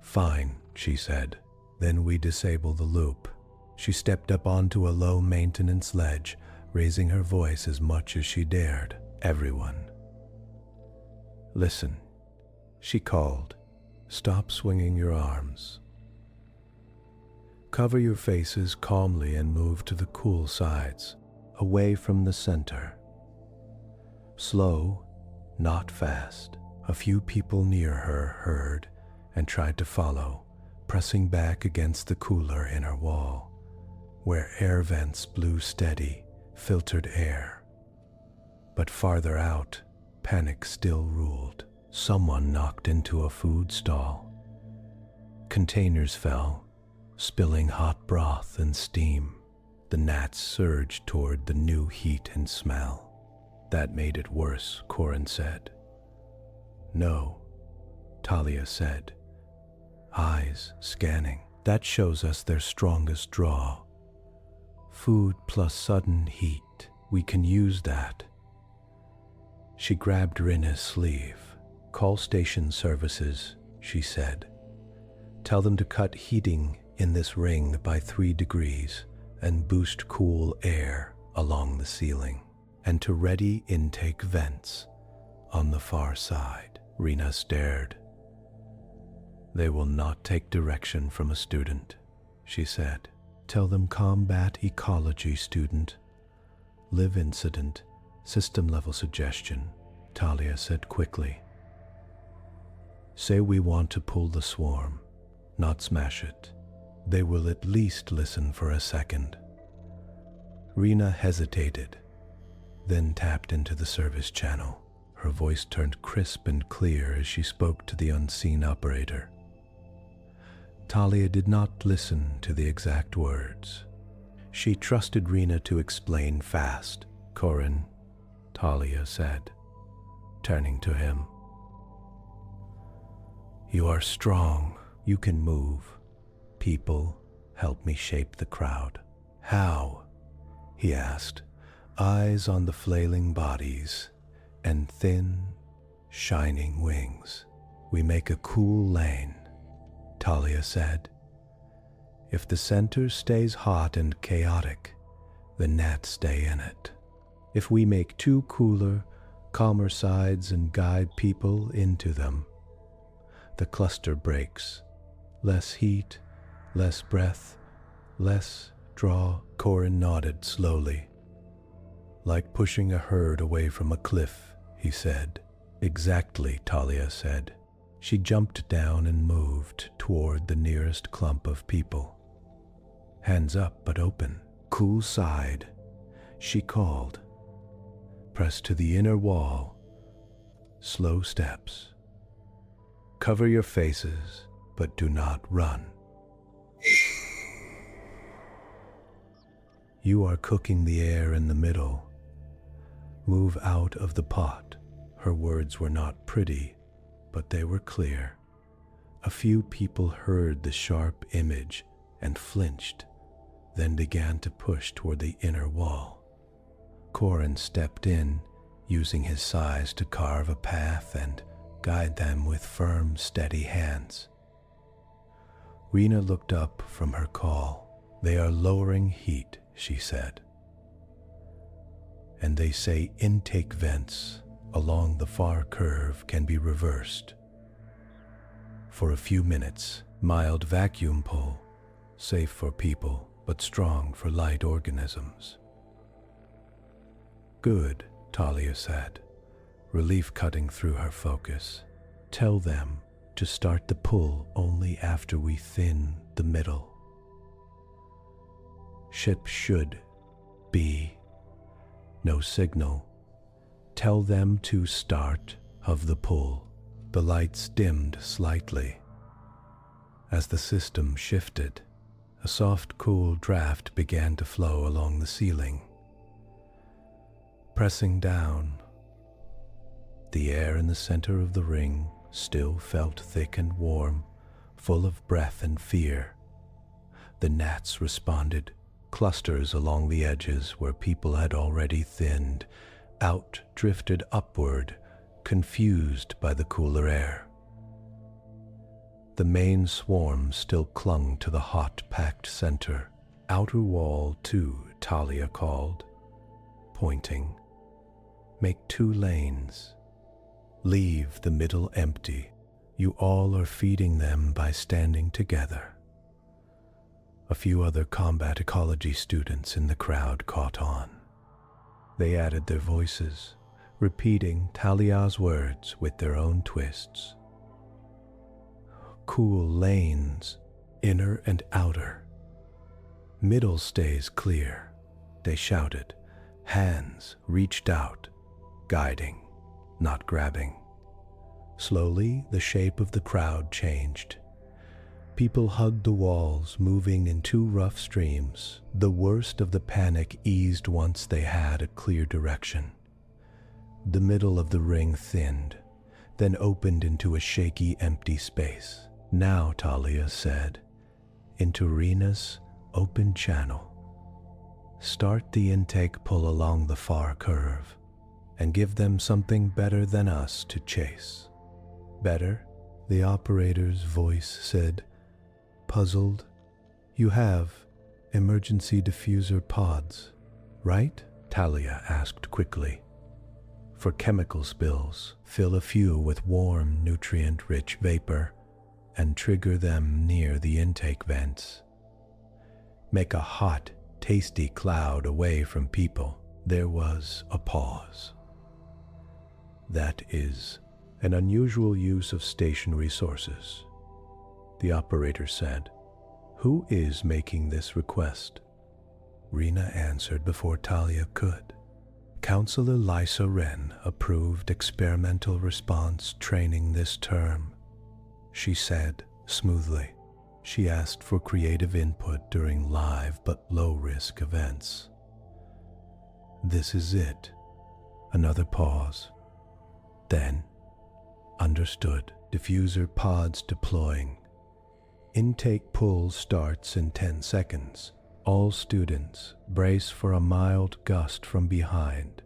"Fine," she said. "Then we disable the loop." She stepped up onto a low-maintenance ledge, raising her voice as much as she dared. "Everyone, listen," she called. "Stop swinging your arms. Cover your faces calmly and move to the cool sides, away from the center. Slow, not fast." A few people near her heard and tried to follow, pressing back against the cooler inner wall, where air vents blew steady, filtered air. But farther out, panic still ruled. Someone knocked into a food stall. Containers fell, spilling hot broth and steam. The gnats surged toward the new heat and smell. "That made it worse," Corin said. "No," Talia said, eyes scanning. "That shows us their strongest draw. Food plus sudden heat. We can use that." She grabbed Rena's sleeve. "Call station services," she said. Tell them to cut heating in this ring by 3 degrees and boost cool air along the ceiling, and to ready intake vents on the far side. Rena stared. They will not take direction from a student, she said. Tell them combat ecology, student. Live incident, system level suggestion, Talia said quickly. Say we want to pull the swarm, not smash it. They will at least listen for a second. Rena hesitated, then tapped into the service channel. Her voice turned crisp and clear as she spoke to the unseen operator. Talia did not listen to the exact words. She trusted Rena to explain fast. Corin, Talia said, turning to him. You are strong. You can move. People, help me shape the crowd. How? He asked, eyes on the flailing bodies and thin, shining wings. We make a cool lane, Talia said. If the center stays hot and chaotic, the gnats stay in it. If we make 2 cooler, calmer sides and guide people into them, the cluster breaks. Less heat, less breath, less draw. Corin nodded slowly. Like pushing a herd away from a cliff, he said. Exactly, Talia said. She jumped down and moved toward the nearest clump of people. Hands up but open. Cool side, she called. Press to the inner wall. Slow steps. Cover your faces, but do not run. You are cooking the air in the middle. Move out of the pot. Her words were not pretty, but they were clear. A few people heard the sharp image and flinched, then began to push toward the inner wall. Corin stepped in, using his size to carve a path and guide them with firm, steady hands. Rena looked up from her call. They are lowering heat, she said. And they say intake vents along the far curve can be reversed. For a few minutes, mild vacuum pull, safe for people but strong for light organisms. Good, Talia said, relief cutting through her focus. Tell them to start the pull only after we thin the middle. Ship should be no signal. Tell them to start of the pull. The lights dimmed slightly. As the system shifted, a soft, cool draft began to flow along the ceiling. Pressing down, the air in the center of the ring still felt thick and warm, full of breath and fear. The gnats responded, clusters along the edges where people had already thinned, out drifted upward, confused by the cooler air. The main swarm still clung to the hot, packed center. Outer wall, too, Talia called, pointing. Make 2 lanes. Leave the middle empty. You all are feeding them by standing together. A few other combat ecology students in the crowd caught on. They added their voices, repeating Talia's words with their own twists. Cool lanes, inner and outer. Middle stays clear, they shouted. Hands reached out, guiding, not grabbing. Slowly, the shape of the crowd changed. People hugged the walls, moving in 2 rough streams. The worst of the panic eased once they had a clear direction. The middle of the ring thinned, then opened into a shaky, empty space. Now, Talia said, into Rena's open channel. Start the intake pull along the far curve, and give them something better than us to chase. Better? The operator's voice said, Puzzled, "You have emergency diffuser pods, right?" Talia asked quickly. "For chemical spills, fill a few with warm, nutrient-rich vapor and trigger them near the intake vents. Make a hot, tasty cloud away from people." There was a pause. "That is an unusual use of station resources," the operator said. "Who is making this request?" Rena answered before Talia could. "Counselor Lysa Wren approved experimental response training this term," she said smoothly. "She asked for creative input during live but low-risk events." "This is it." Another pause. Then, "Understood. Diffuser pods deploying. Intake pull starts in 10 seconds. All students brace for a mild gust from behind."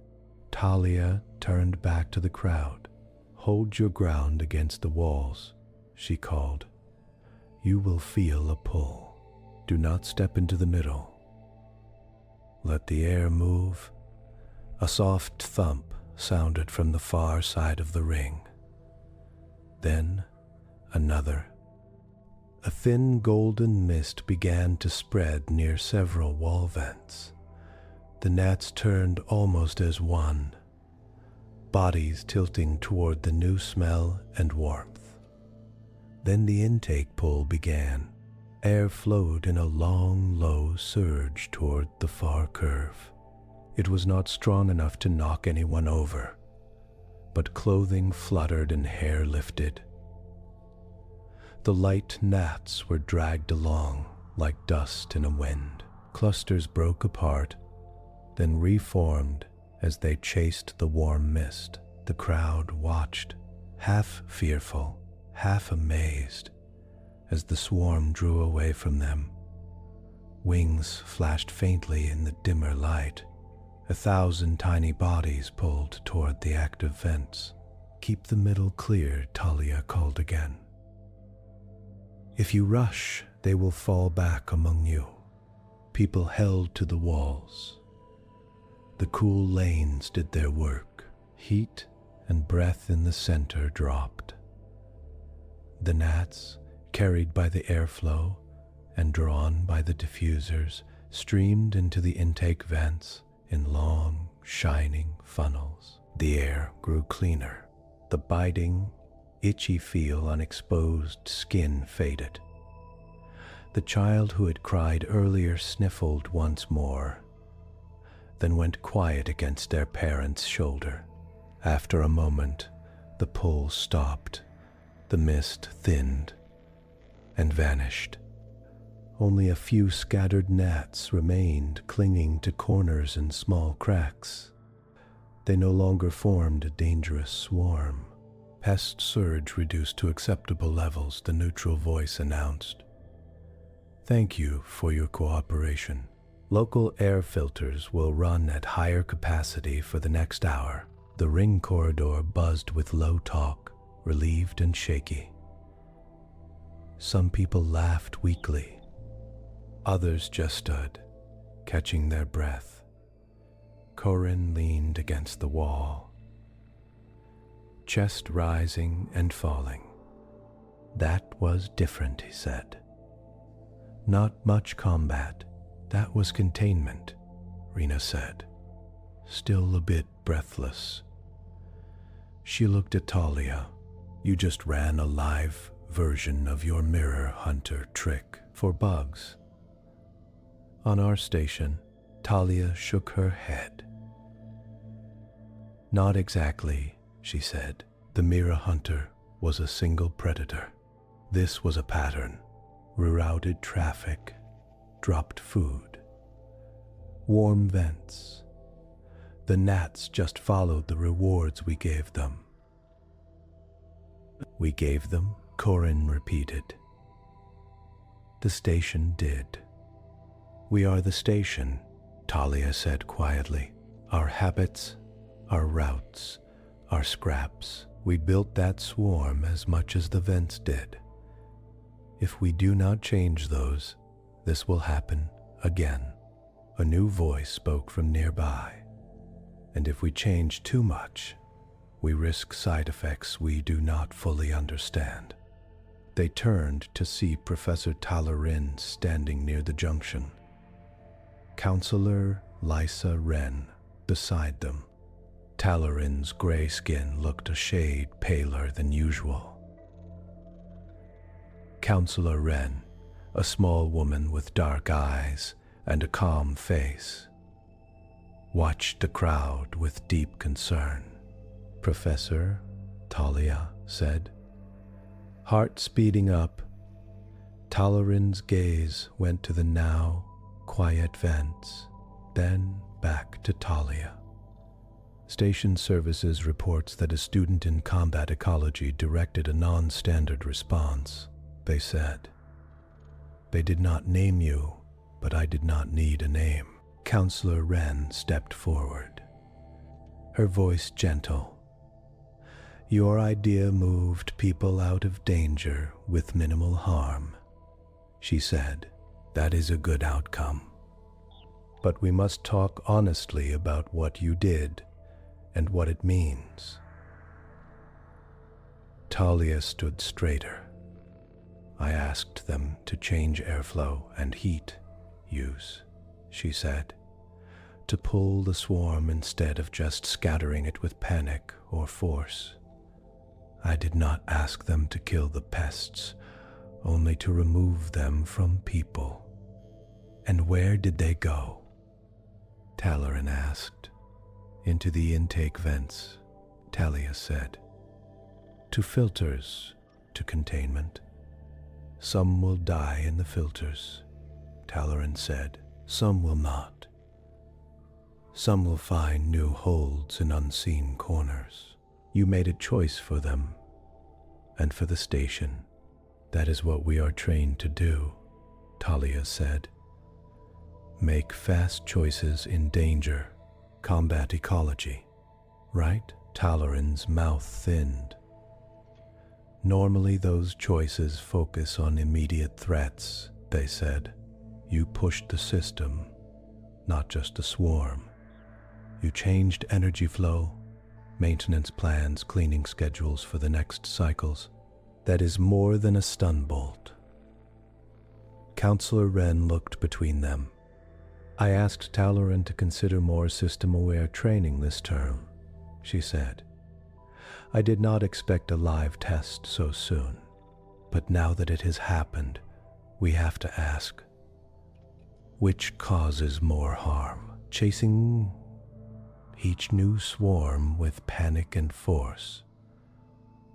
Talia turned back to the crowd. "Hold your ground against the walls," she called. "You will feel a pull. Do not step into the middle. Let the air move." A soft thump sounded from the far side of the ring. Then another. A thin golden mist began to spread near several wall vents. The gnats turned almost as one, bodies tilting toward the new smell and warmth. Then the intake pull began. Air flowed in a long, low surge toward the far curve. It was not strong enough to knock anyone over, but clothing fluttered and hair lifted. The light gnats were dragged along like dust in a wind. Clusters broke apart, then reformed as they chased the warm mist. The crowd watched, half fearful, half amazed, as the swarm drew away from them. Wings flashed faintly in the dimmer light. 1,000 tiny bodies pulled toward the active vents. "Keep the middle clear," Talia called again. "If you rush, they will fall back among you." People held to the walls. The cool lanes did their work. Heat and breath in the center dropped. The gnats, carried by the airflow and drawn by the diffusers, streamed into the intake vents in long, shining funnels. The air grew cleaner. The biting, itchy feel on exposed skin faded. The child who had cried earlier sniffled once more, then went quiet against their parent's shoulder. After a moment, the pull stopped. The mist thinned and vanished. Only a few scattered gnats remained clinging to corners and small cracks. They no longer formed a dangerous swarm. "Pest surge reduced to acceptable levels," the neutral voice announced. "Thank you for your cooperation. Local air filters will run at higher capacity for the next hour." The ring corridor buzzed with low talk, relieved and shaky. Some people laughed weakly. Others just stood, catching their breath. Corin leaned against the wall, chest rising and falling. "That was different," he said. "Not much combat. That was containment," Rena said, still a bit breathless. She looked at Talia. "You just ran a live version of your mirror hunter trick for bugs." On our station, Talia shook her head. "Not exactly," she said. "The mirror hunter was a single predator. This was a pattern. Rerouted traffic, dropped food, warm vents. The gnats just followed the rewards we gave them." "We gave them?" Corin repeated. "The station did." "We are the station," Talia said quietly. "Our habits, our routes, our scraps. We built that swarm as much as the vents did. If we do not change those, this will happen again. A new voice spoke from nearby. And if we change too much, we risk side effects we do not fully understand. They turned to see Professor Talia Nguyen standing near the junction. Counselor Lisa Wren beside them. Talia Nguyen's gray skin looked a shade paler than usual. Counselor Wren, a small woman with dark eyes and a calm face, watched the crowd with deep concern. Professor, Talia said, heart speeding up. Talia Nguyen's gaze went to the now quiet vents, then back to Talia. Station Services reports that a student in combat ecology directed a non-standard response, they said. They did not name you, but I did not need a name. Counselor Wren stepped forward, her voice gentle. Your idea moved people out of danger with minimal harm, she said. That is a good outcome. But we must talk honestly about what you did and what it means. Talia stood straighter. I asked them to change airflow and heat use, she said, to pull the swarm instead of just scattering it with panic or force. I did not ask them to kill the pests, only to remove them from people. And where did they go? Talia Nguyen asked. Into the intake vents, Talia said. To filters, to containment. Some will die in the filters, Talia Nguyen said. Some will not. Some will find new holds in unseen corners. You made a choice for them, and for the station. That is what we are trained to do, Talia said. Make fast choices in danger, combat ecology, right? Talia Nguyen's mouth thinned. Normally those choices focus on immediate threats, they said. You pushed the system, not just the swarm. You changed energy flow, maintenance plans, cleaning schedules for the next cycles. That is more than a stun bolt. Counselor Wren looked between them. I asked Talia Nguyen to consider more system-aware training this term, she said. I did not expect a live test so soon, but now that it has happened, we have to ask, which causes more harm? Chasing each new swarm with panic and force,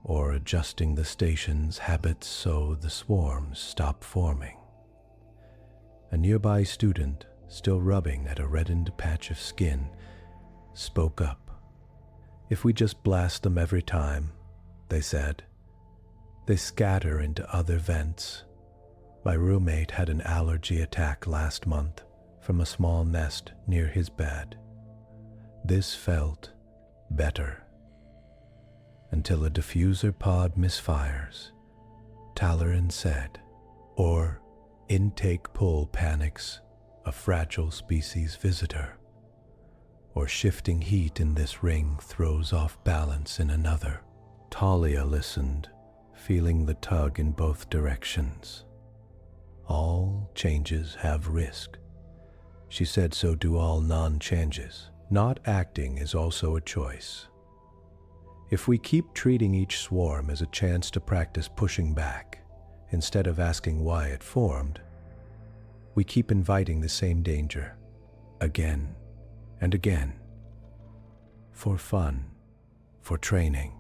or adjusting the station's habits so the swarms stop forming? A nearby student, still rubbing at a reddened patch of skin, spoke up. If we just blast them every time, they said, they scatter into other vents. My roommate had an allergy attack last month from a small nest near his bed. This felt better. Until a diffuser pod misfires, Talia Nguyen said, or intake pull panics a fragile species visitor, or shifting heat in this ring throws off balance in another. Talia listened, feeling the tug in both directions. All changes have risk. She said so do all non-changes. Not acting is also a choice. If we keep treating each swarm as a chance to practice pushing back, instead of asking why it formed, we keep inviting the same danger, again and again. For fun, for training.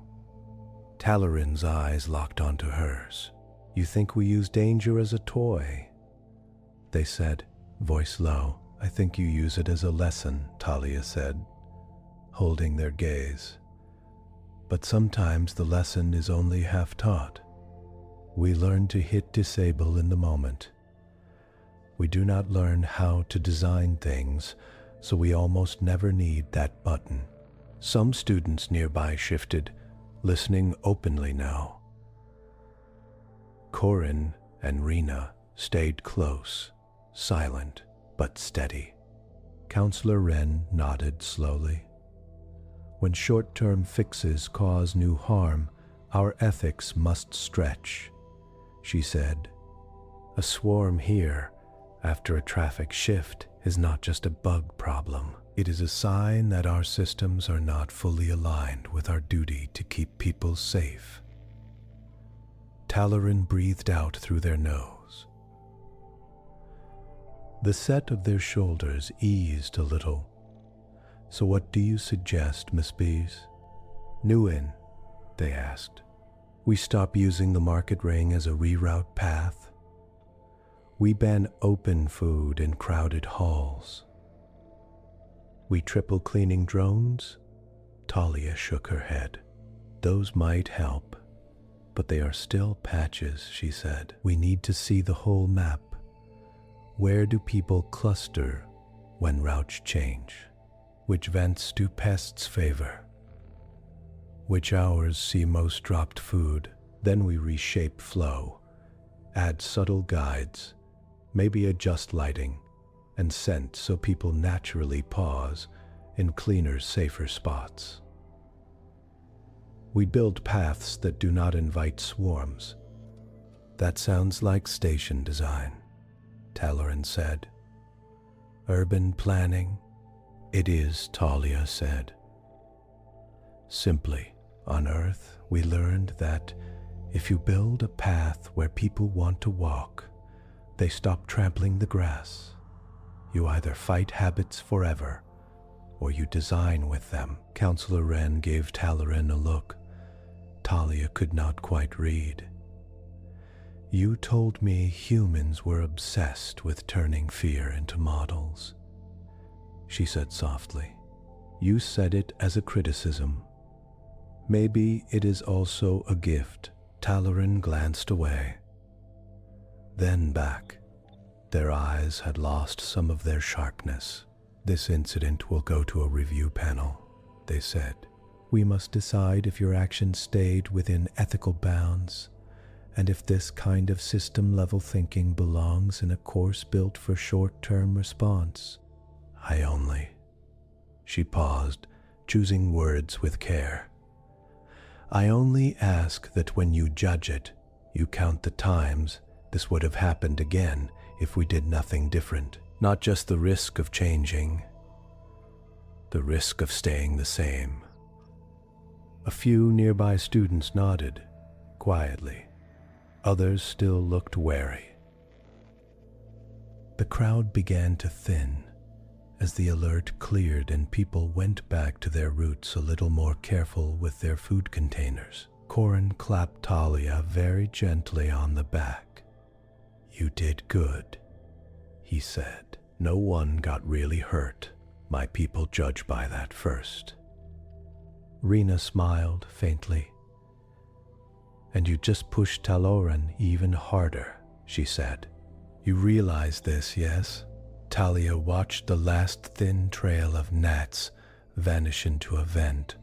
Talia Nguyen's eyes locked onto hers. You think we use danger as a toy? They said, voice low. I think you use it as a lesson, Talia said, holding their gaze. But sometimes the lesson is only half taught. We learn to hit disable in the moment. We do not learn how to design things, so we almost never need that button. Some students nearby shifted, listening openly now. Corin and Rena stayed close, silent but steady. Counselor Wren nodded slowly. When short-term fixes cause new harm, our ethics must stretch, she said. A swarm here, after a traffic shift, is not just a bug problem. It is a sign that our systems are not fully aligned with our duty to keep people safe. Talaran breathed out through their nose. The set of their shoulders eased a little. So what do you suggest, Miss Bees? Nguyen, they asked. We stop using the market ring as a reroute path. We ban open food in crowded halls. We triple cleaning drones? Talia shook her head. Those might help, but they are still patches, she said. We need to see the whole map. Where do people cluster when routes change? Which vents do pests favor? Which hours see most dropped food? Then we reshape flow, add subtle guides, maybe adjust lighting and scent so people naturally pause in cleaner, safer spots. We build paths that do not invite swarms. That sounds like station design, Talaran said. Urban planning? It is, Talia said. Simply, on Earth, we learned that if you build a path where people want to walk, they stop trampling the grass. You either fight habits forever, or you design with them. Counselor Wren gave Talaran a look Talia could not quite read. You told me humans were obsessed with turning fear into models, she said softly. You said it as a criticism. Maybe it is also a gift. Talaran glanced away, then back. Their eyes had lost some of their sharpness. This incident will go to a review panel, they said. We must decide if your actions stayed within ethical bounds, and if this kind of system-level thinking belongs in a course built for short-term response. She paused, choosing words with care. I only ask that when you judge it, you count the times this would have happened again if we did nothing different. Not just the risk of changing, the risk of staying the same. A few nearby students nodded, quietly. Others still looked wary. The crowd began to thin as the alert cleared and people went back to their roots a little more careful with their food containers. Corin clapped Talia very gently on the back. You did good, he said. No one got really hurt. My people judge by that first. Rena smiled faintly. And you just pushed Talaran even harder, she said. You realize this, yes? Talia watched the last thin trail of gnats vanish into a vent,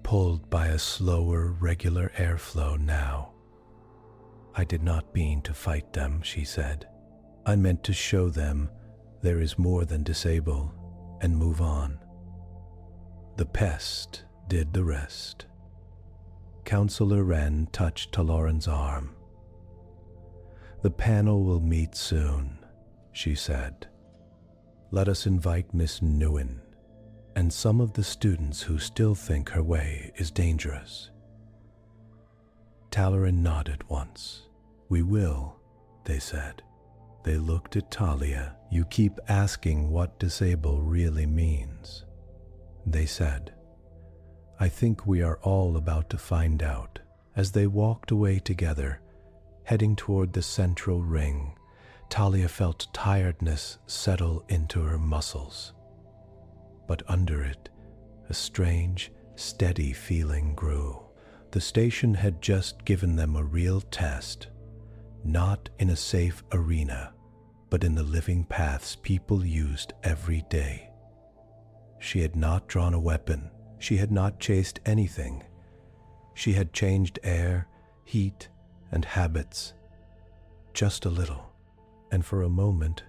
pulled by a slower, regular airflow now. I did not mean to fight them, she said. I meant to show them there is more than disable and move on. The pest did the rest. Counselor Wren touched Talaran's arm. The panel will meet soon, she said. Let us invite Miss Nguyen and some of the students who still think her way is dangerous. Talaran nodded once. We will, they said. They looked at Talia. You keep asking what disable really means, they said. I think we are all about to find out. As they walked away together, heading toward the central ring, Talia felt tiredness settle into her muscles. But under it, a strange, steady feeling grew. The station had just given them a real test, not in a safe arena, but in the living paths people used every day. She had not drawn a weapon. She had not chased anything. She had changed air, heat, and habits. just a little, and for a moment,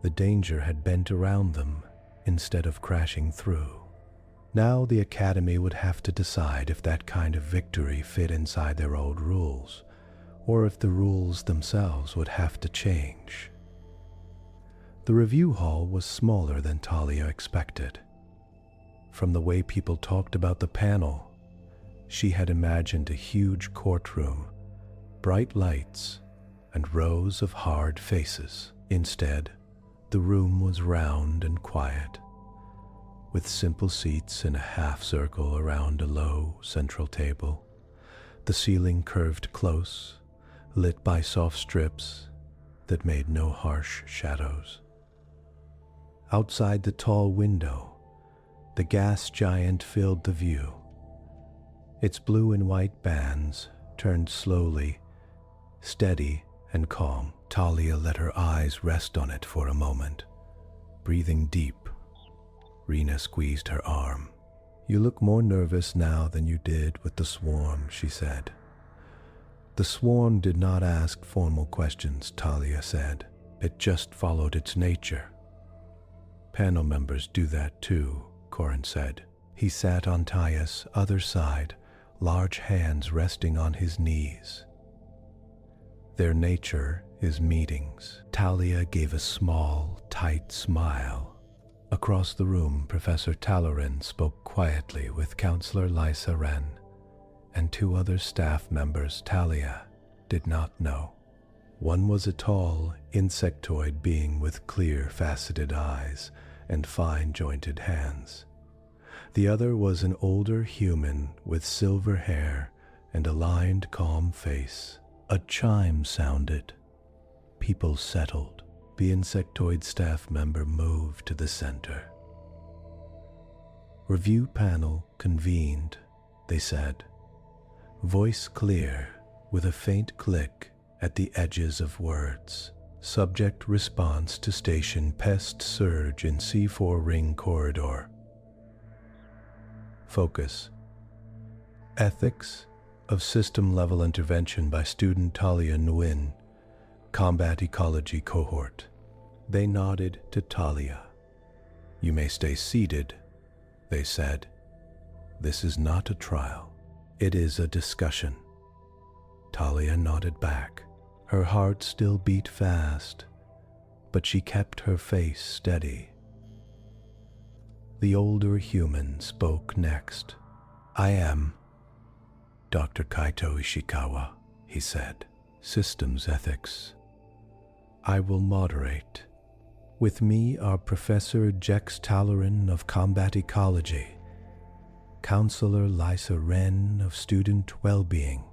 the danger had bent around them instead of crashing through. Now the Academy would have to decide if that kind of victory fit inside their old rules, or if the rules themselves would have to change. The review hall was smaller than Talia expected. From the way people talked about the panel, she had imagined a huge courtroom, bright lights, and rows of hard faces. Instead, the room was round and quiet, with simple seats in a half circle around a low central table. The ceiling curved close, lit by soft strips that made no harsh shadows. Outside the tall window, the gas giant filled the view. Its blue and white bands turned slowly, steady and calm. Talia let her eyes rest on it for a moment. Breathing deep, Rena squeezed her arm. "You look more nervous now than you did with the swarm," she said. "The swarm did not ask formal questions," Talia said. "It just followed its nature." "Panel members do that too," Corin said. He sat on Talia's other side, large hands resting on his knees. "Their nature is meetings." Talia gave a small, tight smile. Across the room, Professor Talarin spoke quietly with Counselor Lysa Wren and two other staff members Talia did not know. One was a tall, insectoid being with clear, faceted eyes and fine-jointed hands. The other was an older human with silver hair and a lined, calm face. A chime sounded. People settled. The insectoid staff member moved to the center. "Review panel convened," they said. Voice clear, with a faint click at the edges of words. "Subject response to station pest surge in C4 ring corridor. Focus: ethics of system-level intervention by student Talia Nguyen, combat ecology cohort." They nodded to Talia. "You may stay seated," they said. "This is not a trial. It is a discussion." Talia nodded back. Her heart still beat fast, but she kept her face steady. The older human spoke next. "I am Dr. Kaito Ishikawa," he said. "Systems ethics. I will moderate. With me are Professor Jex Talarin of Combat Ecology, Counselor Lysa Wren of Student Wellbeing,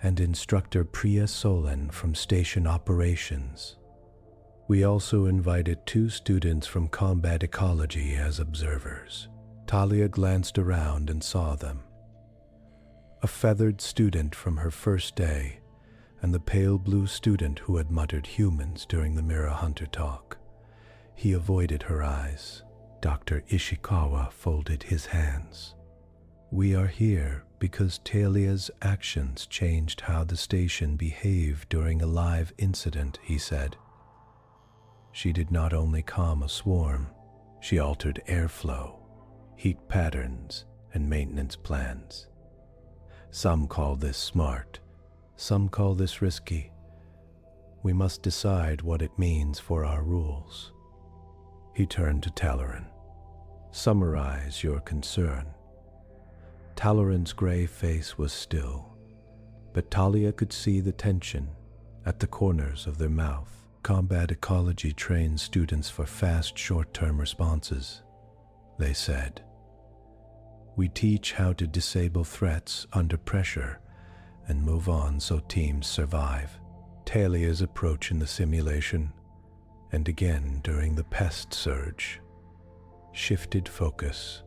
and Instructor Priya Solan from Station Operations. We also invited two students from Combat Ecology as observers." Talia glanced around and saw them. A feathered student from her first day, and the pale blue student who had muttered humans during the Mirror Hunter talk. He avoided her eyes. Dr. Ishikawa folded his hands. "We are here because Talia's actions changed how the station behaved during a live incident," he said. "She did not only calm a swarm, she altered airflow, heat patterns, and maintenance plans. Some call this smart, some call this risky. We must decide what it means for our rules." He turned to Talarin. "Summarize your concern." Talarin's gray face was still, but Talia could see the tension at the corners of their mouth. "Combat Ecology trains students for fast, short-term responses," they said. "We teach how to disable threats under pressure and move on so teams survive." Talia's approach in the simulation, and again during the pest surge, shifted focus.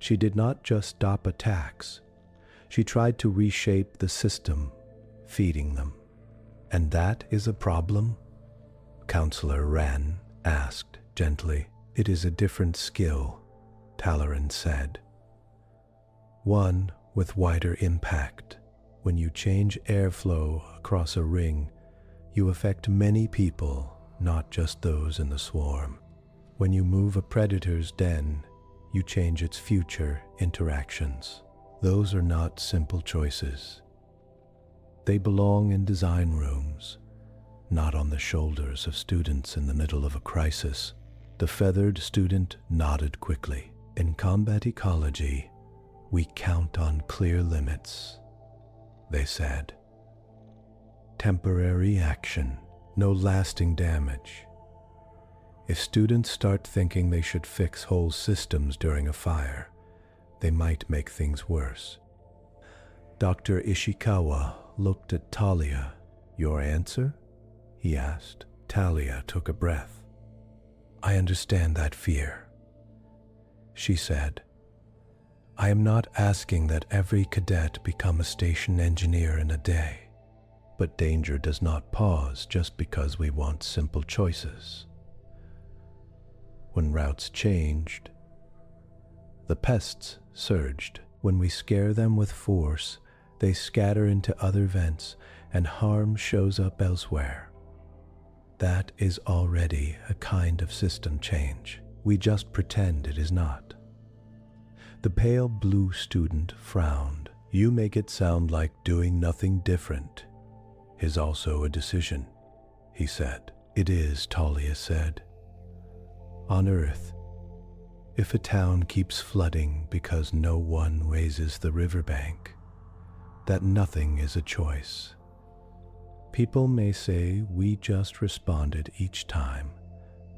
She did not just stop attacks. She tried to reshape the system, feeding them. "And that is a problem?" Counselor Wren asked gently. "It is a different skill," Talarin said. "One with wider impact, When you change airflow across a ring, you affect many people, not just those in the swarm. When you move a predator's den, you change its future interactions. Those are not simple choices. They belong in design rooms, not on the shoulders of students in the middle of a crisis. The feathered student nodded quickly. In combat ecology, we count on clear limits, they said. Temporary action, no lasting damage. If students start thinking they should fix whole systems during a fire, they might make things worse. Dr. Ishikawa looked at Talia. Your answer? He asked. Talia took a breath. I understand that fear, she said. I am not asking that every cadet become a station engineer in a day, but danger does not pause just because we want simple choices. When routes changed, the pests surged. When we scare them with force, they scatter into other vents and harm shows up elsewhere. That is already a kind of system change. We just pretend it is not. The pale blue student frowned. You make it sound like doing nothing different is also a decision, he said. It is, Talia said. On Earth, if a town keeps flooding because no one raises the riverbank, that nothing is a choice. People may say we just responded each time,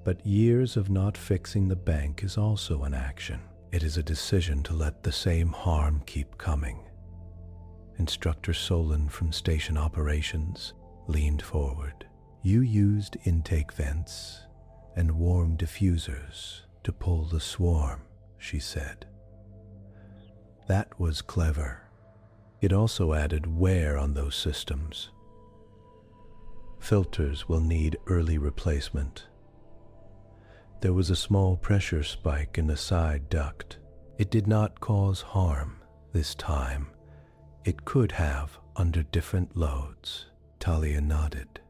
but years of not fixing the bank is also an action. It is a decision to let the same harm keep coming. Instructor Solon from station operations leaned forward. You used intake vents and warm diffusers to pull the swarm, she said. That was clever. It also added wear on those systems. Filters will need early replacement. There was a small pressure spike in the side duct. It did not cause harm this time. It could have under different loads. Talia nodded.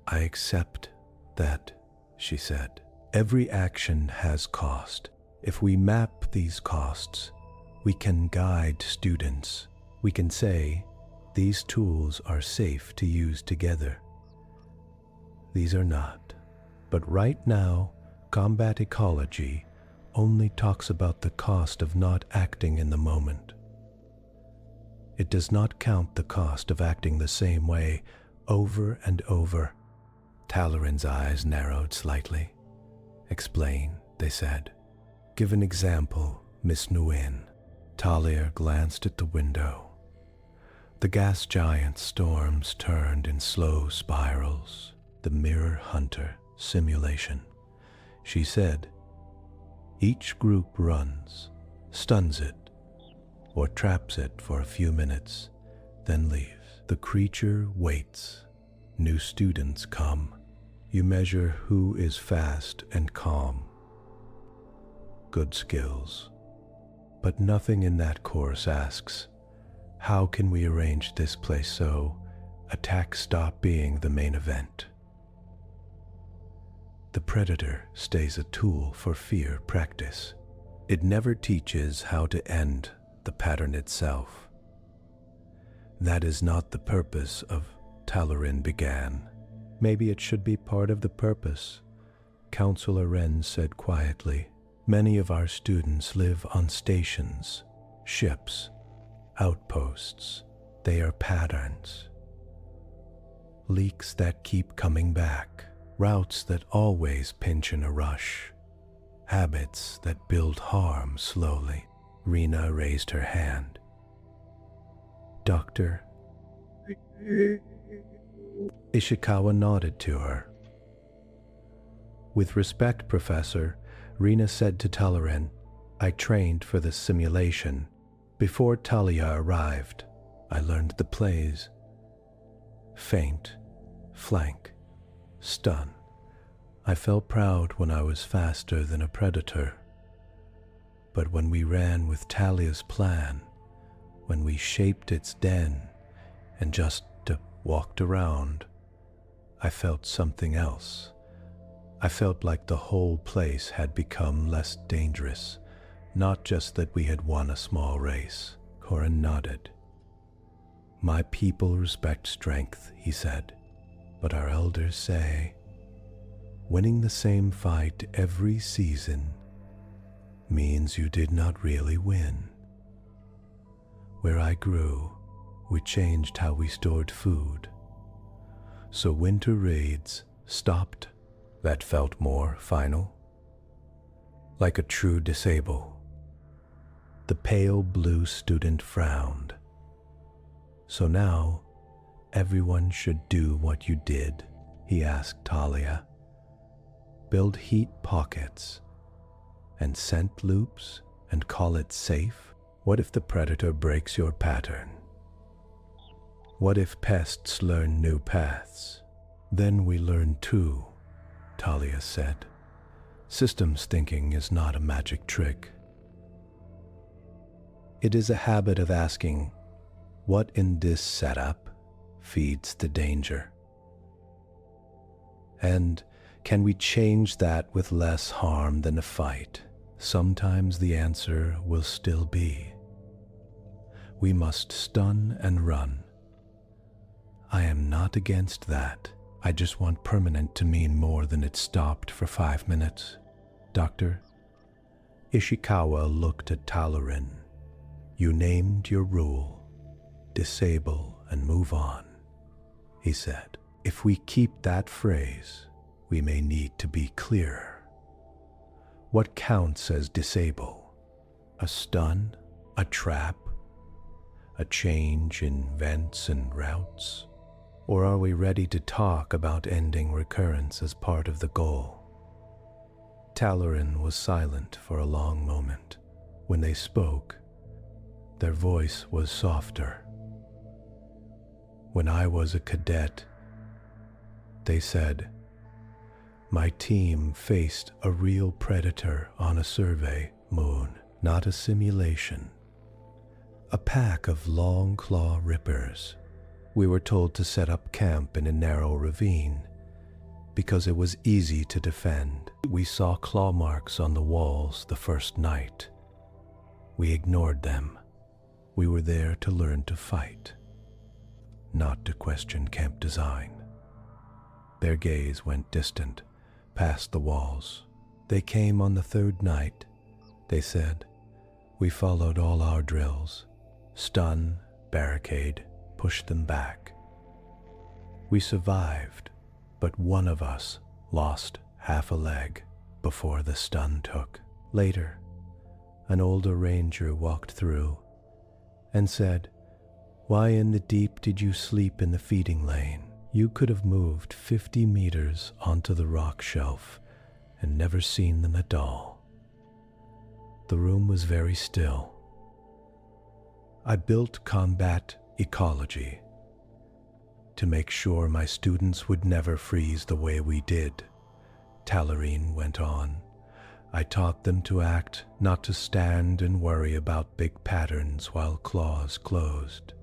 I accept that, she said. Every action has cost. If we map these costs, we can guide students. We can say, these tools are safe to use together. These are not. But right now, combat ecology only talks about the cost of not acting in the moment. It does not count the cost of acting the same way over and over. Talarin's eyes narrowed slightly. Explain, they said. Give an example, Miss Nguyen. Talia glanced at the window. The gas giant storms turned in slow spirals, the mirror hunter simulation. She said, each group runs, stuns it, or traps it for a few minutes, then leaves. The creature waits. New students come. You measure who is fast and calm. Good skills. But nothing in that course asks, how can we arrange this place so attacks stop being the main event? The predator stays a tool for fear practice. It never teaches how to end the pattern itself. That is not the purpose of Talarin began. Maybe it should be part of the purpose, Counselor Wren said quietly. Many of our students live on stations, ships, outposts. They are patterns. Leaks that keep coming back. Routes that always pinch in a rush. Habits that build harm slowly. Rena raised her hand. Doctor. Ishikawa nodded to her. With respect, Professor, Rena said to Talarin, I trained for this simulation. Before Talia arrived, I learned the plays. Feint, flank, stun. I felt proud when I was faster than a predator. But when we ran with Talia's plan, when we shaped its den and just walked around, I felt something else. I felt like the whole place had become less dangerous, not just that we had won a small race. Corin nodded. My people respect strength, he said, but our elders say, winning the same fight every season means you did not really win. Where I grew, we changed how we stored food. So winter raids stopped. That felt more final. Like a true disable. The pale blue student frowned. So now, everyone should do what you did, he asked Talia. Build heat pockets and scent loops and call it safe? What if the predator breaks your pattern? What if pests learn new paths? Then we learn too, Talia said. Systems thinking is not a magic trick. It is a habit of asking, what in this setup feeds the danger? And can we change that with less harm than a fight? Sometimes the answer will still be, we must stun and run. I am not against that. I just want permanent to mean more than it stopped for 5 minutes. Doctor, Ishikawa looked at Talarin. You named your rule. Disable and move on, he said. If we keep that phrase, we may need to be clearer. What counts as disable? A stun? A trap? A change in vents and routes? Or are we ready to talk about ending recurrence as part of the goal? Talarin was silent for a long moment. When they spoke, their voice was softer. When I was a cadet, they said, my team faced a real predator on a survey moon, not a simulation. A pack of long claw rippers. We were told to set up camp in a narrow ravine because it was easy to defend. We saw claw marks on the walls the first night. We ignored them. We were there to learn to fight, not to question camp design. Their gaze went distant, past the walls. They came on the third night, they said. We followed all our drills. Stun, barricade, push them back. We survived, but one of us lost half a leg before the stun took. Later, an older ranger walked through and said, why in the deep did you sleep in the feeding lane? You could have moved 50 meters onto the rock shelf and never seen them at all. The room was very still. I built combat ecology to make sure my students would never freeze the way we did, Talarin went on. I taught them to act, not to stand and worry about big patterns while claws closed.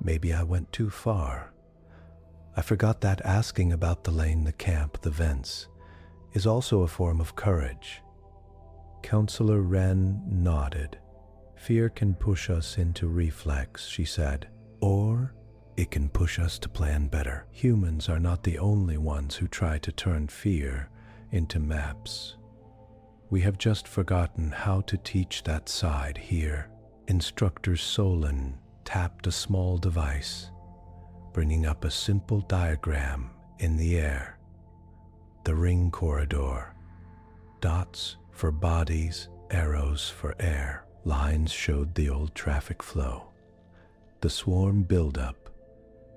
Maybe I went too far. I forgot that asking about the lane, the camp, the vents, is also a form of courage. Counselor Wren nodded. Fear can push us into reflex, she said, or it can push us to plan better. Humans are not the only ones who try to turn fear into maps. We have just forgotten how to teach that side here. Instructor Solon tapped a small device, bringing up a simple diagram in the air. The ring corridor. Dots for bodies, arrows for air. Lines showed the old traffic flow. The swarm buildup,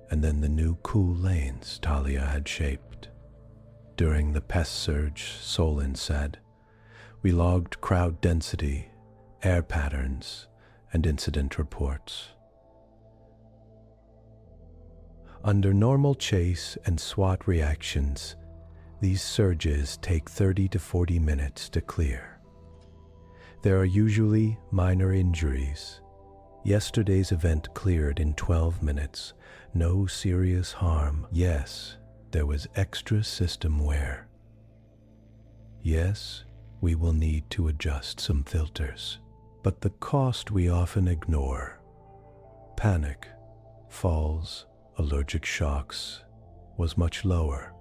and then the new cool lanes Talia had shaped. During the pest surge, Solon said, we logged crowd density, air patterns, and incident reports. Under normal chase and SWAT reactions, these surges take 30 to 40 minutes to clear. There are usually minor injuries, Yesterday's event cleared in 12 minutes. No serious harm. Yes, there was extra system wear. Yes, we will need to adjust some filters. But the cost we often ignore, panic, falls, allergic shocks, was much lower.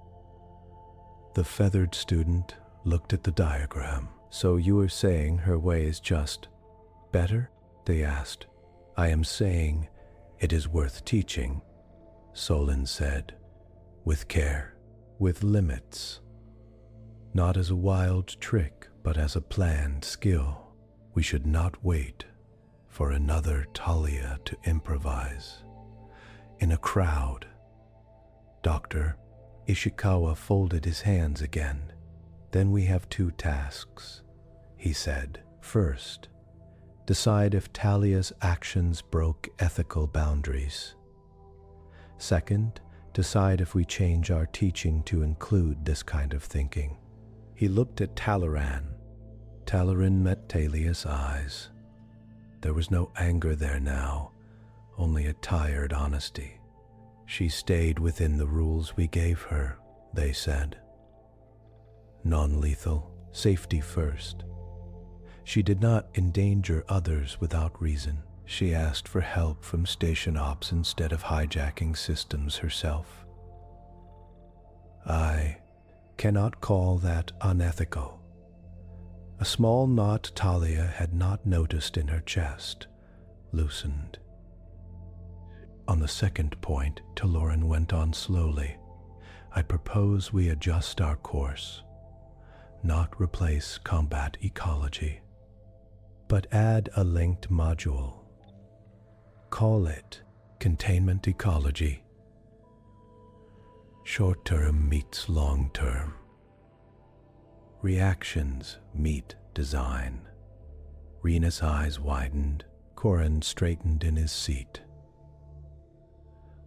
The feathered student looked at the diagram. So you are saying her way is just better? They asked. I am saying it is worth teaching, Solon said, with care, with limits. Not as a wild trick, but as a planned skill. We should not wait for another Talia to improvise. In a crowd, Dr. Ishikawa folded his hands again. Then we have two tasks, he said. First, decide if Talia's actions broke ethical boundaries. Second, decide if we change our teaching to include this kind of thinking. He looked at Talaran. Talaran met Talia's eyes. There was no anger there now, only a tired honesty. She stayed within the rules we gave her, they said. Non-lethal, safety first. She did not endanger others without reason. She asked for help from station ops instead of hijacking systems herself. I cannot call that unethical. A small knot Talia had not noticed in her chest loosened. On the second point, Talaran went on slowly. I propose we adjust our course. Not replace combat ecology, but add a linked module. Call it containment ecology. Short-term meets long-term. Reactions meet design. Rena's eyes widened. Corin straightened in his seat.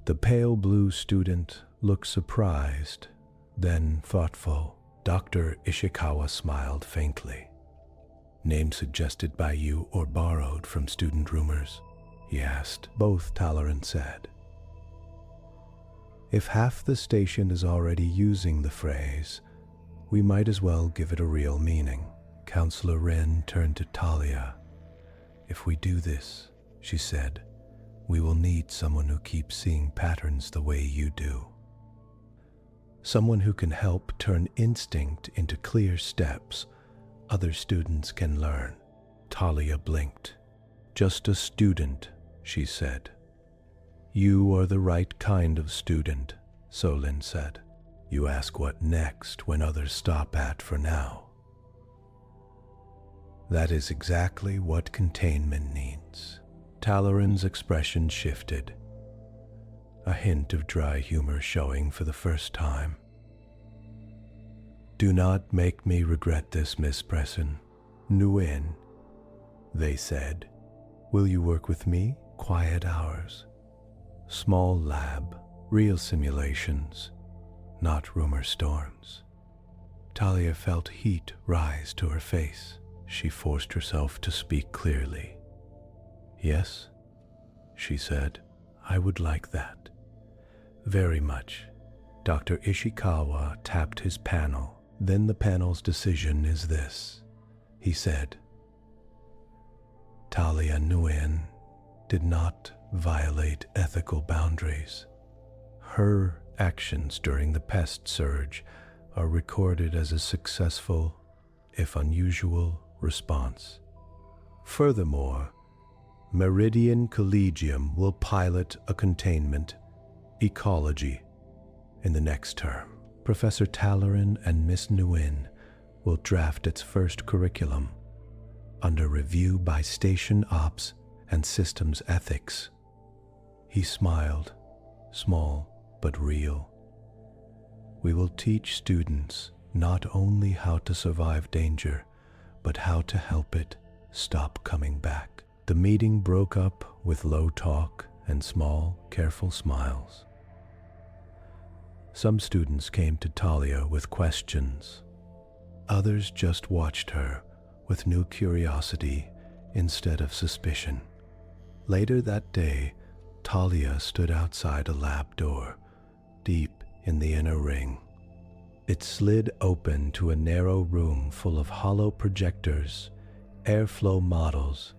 The pale blue student looked surprised, then thoughtful. Dr. Ishikawa smiled faintly. Name suggested by you or borrowed from student rumors? He asked. Both, Talaran said. If half the station is already using the phrase, we might as well give it a real meaning. Counselor Wren turned to Talia. If we do this, she said, we will need someone who keeps seeing patterns the way you do. Someone who can help turn instinct into clear steps other students can learn. Talia blinked. Just a student, she said. You are the right kind of student, Solon said. You ask what next when others stop at for now. That is exactly what containment needs. Talaran's expression shifted, a hint of dry humor showing for the first time. Do not make me regret this, Miss Presson. Nguyen, they said. Will you work with me? Quiet hours. Small lab, real simulations, not rumor storms. Talia felt heat rise to her face. She forced herself to speak clearly. Yes, she said, I would like that. Very much. Dr. Ishikawa tapped his panel. Then the panel's decision is this, he said. Talia Nguyen did not violate ethical boundaries. Her actions during the pest surge are recorded as a successful, if unusual, response. Furthermore, Meridian Collegium will pilot a containment ecology in the next term. Professor Talaran and Miss Nguyen will draft its first curriculum under review by Station Ops and Systems Ethics. He smiled, small but real. We will teach students not only how to survive danger, but how to help it stop coming back. The meeting broke up with low talk and small, careful smiles. Some students came to Talia with questions. Others just watched her with new curiosity instead of suspicion. Later that day, Talia stood outside a lab door, deep in the inner ring. It slid open to a narrow room full of hollow projectors, airflow models,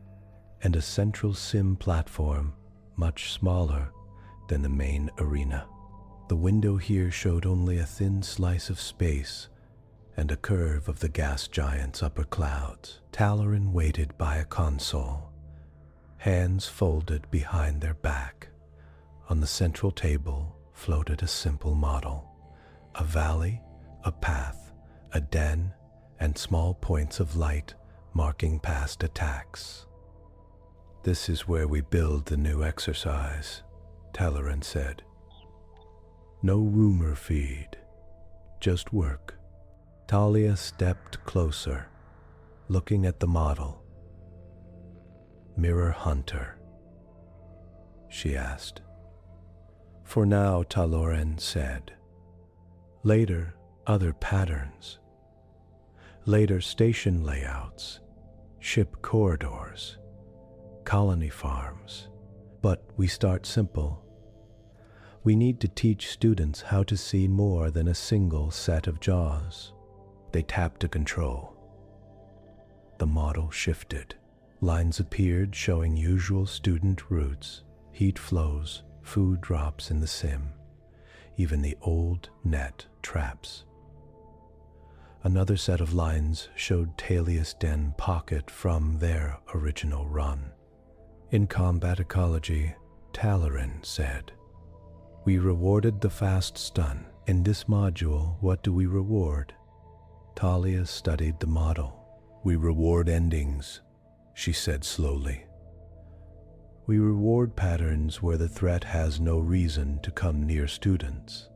and a central sim platform much smaller than the main arena. The window here showed only a thin slice of space and a curve of the gas giant's upper clouds. Talaran waited by a console, hands folded behind their back. On the central table floated a simple model: a valley, a path, a den, and small points of light marking past attacks. "This is where we build the new exercise," Talaran said. "No rumor feed, just work." Talia stepped closer, looking at the model. "Mirror Hunter?" she asked. "For now," Talaran said. "Later, other patterns. Later, station layouts, ship corridors, colony farms. But we start simple. We need to teach students how to see more than a single set of jaws." They tapped to control. The model shifted. Lines appeared showing usual student routes, heat flows, food drops in the sim, even the old net traps. Another set of lines showed Talia's Den pocket from their original run. "In combat ecology," Talaran said, "we rewarded the fast stun. In this module, what do we reward?" Talia studied the model. "We reward endings," she said slowly. "We reward patterns where the threat has no reason to come near students.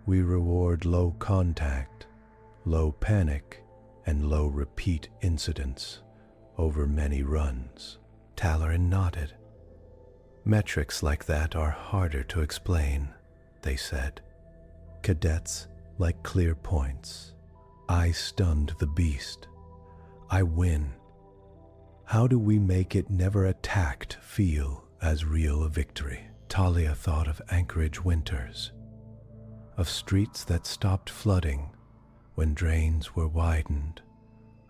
We reward low contact, low panic, and low repeat incidents over many runs." Talaran nodded. "Metrics like that are harder to explain," they said. "Cadets like clear points. I stunned the beast. I win. How do we make it never attacked feel as real a victory?" Talia thought of Anchorage winters, of streets that stopped flooding when drains were widened,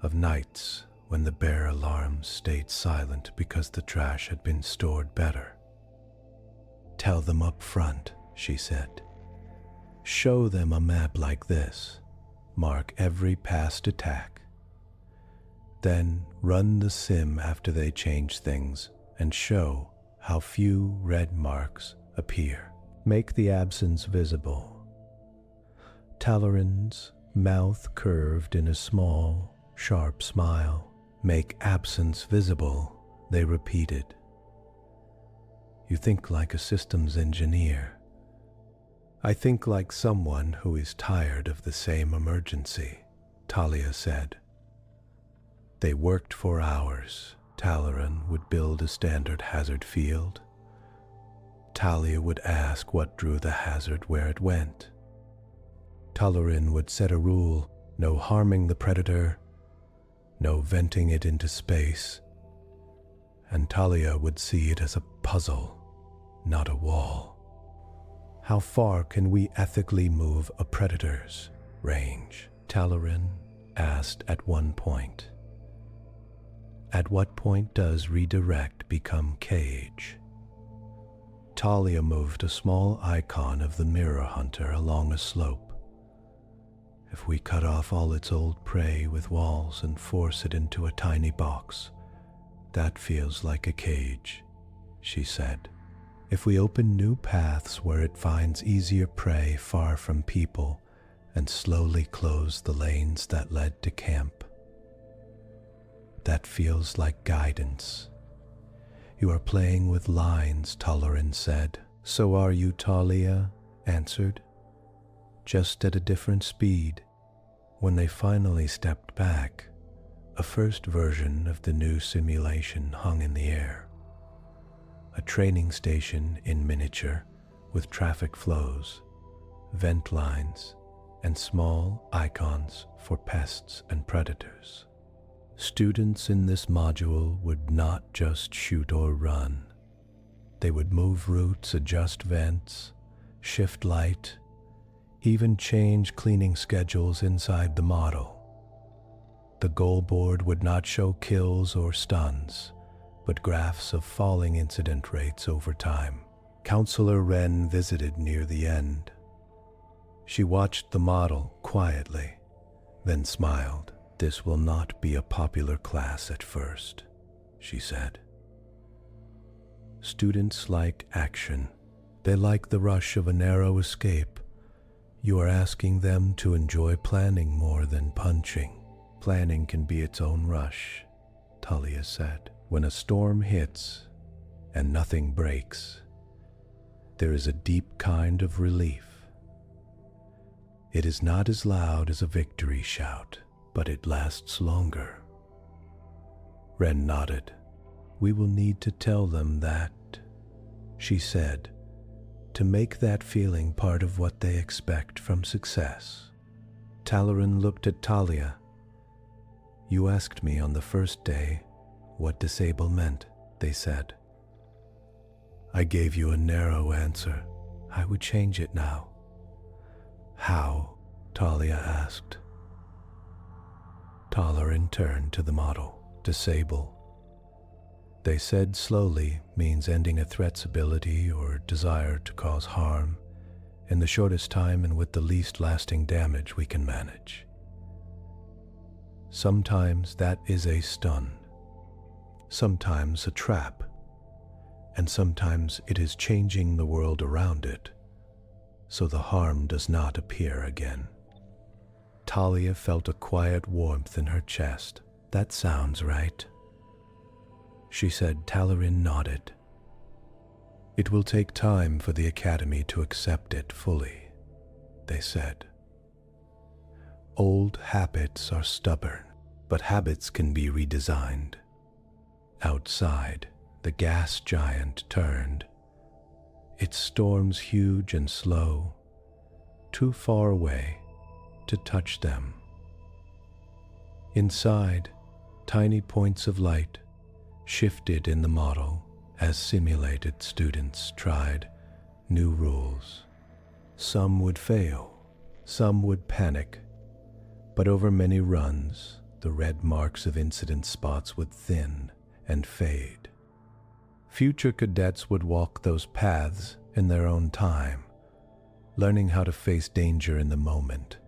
of nights when the bear alarms stayed silent because the trash had been stored better. "Tell them up front," she said. "Show them a map like this. Mark every past attack. Then run the sim after they change things and show how few red marks appear. Make the absence visible." Talaran's mouth curved in a small, sharp smile. "Make absence visible," they repeated. "You think like a systems engineer." "I think like someone who is tired of the same emergency," Talia said. They worked for hours. Talaran would build a standard hazard field. Talia would ask what drew the hazard where it went. Talaran would set a rule: no harming the predator, no venting it into space. And Talia would see it as a puzzle, not a wall. "How far can we ethically move a predator's range?" Talaran asked at one point. "At what point does redirect become cage?" Talia moved a small icon of the Mirror Hunter along a slope. "If we cut off all its old prey with walls and force it into a tiny box, that feels like a cage," she said. "If we open new paths where it finds easier prey far from people and slowly close the lanes that led to camp, that feels like guidance." "You are playing with lines," Talaran said. "So are you," Talia answered, "just at a different speed." When they finally stepped back, a first version of the new simulation hung in the air. A training station in miniature with traffic flows, vent lines, and small icons for pests and predators. Students in this module would not just shoot or run. They would move routes, adjust vents, shift light, even change cleaning schedules inside the model. The goal board would not show kills or stuns, but graphs of falling incident rates over time. Counselor Wren visited near the end. She watched the model quietly, then smiled. "This will not be a popular class at first," she said. Students like action. They like the rush of a narrow escape. You are asking them to enjoy planning more than punching. Planning can be its own rush, Talia said. When a storm hits and nothing breaks, there is a deep kind of relief. It is not as loud as a victory shout, but it lasts longer. Wren nodded. "We will need to tell them that," she said, "to make that feeling part of what they expect from success." Talaran looked at Talia. "You asked me on the first day what disable meant," they said. "I gave you a narrow answer. I would change it now." "How?" Talia asked. Talaran turned to the model. "Disable," they said slowly, "means ending a threat's ability or desire to cause harm in the shortest time and with the least lasting damage we can manage. Sometimes that is a stun, sometimes a trap, and sometimes it is changing the world around it so the harm does not appear again." Talia felt a quiet warmth in her chest. "That sounds right," she said. Talaran nodded. "It will take time for the Academy to accept it fully," they said. "Old habits are stubborn, but habits can be redesigned." Outside, the gas giant turned, its storms huge and slow, too far away to touch them. Inside, tiny points of light shifted in the model as simulated students tried new rules. Some would fail, some would panic, but over many runs, the red marks of incident spots would thin and fade. Future cadets would walk those paths in their own time, learning how to face danger in the moment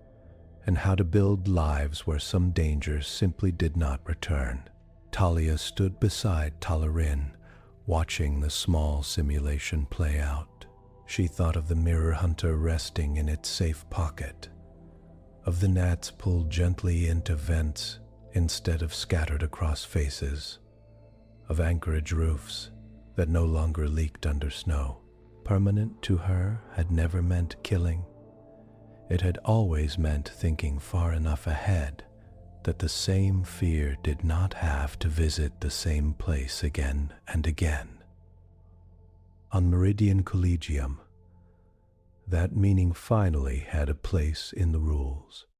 and how to build lives where some dangers simply did not return. Talia stood beside Talaran, watching the small simulation play out. She thought of the mirror hunter resting in its safe pocket, of the gnats pulled gently into vents instead of scattered across faces, of anchorage roofs that no longer leaked under snow. Permanent to her had never meant killing. It had always meant thinking far enough ahead that the same fear did not have to visit the same place again and again. On Meridian Collegium, that meaning finally had a place in the rules.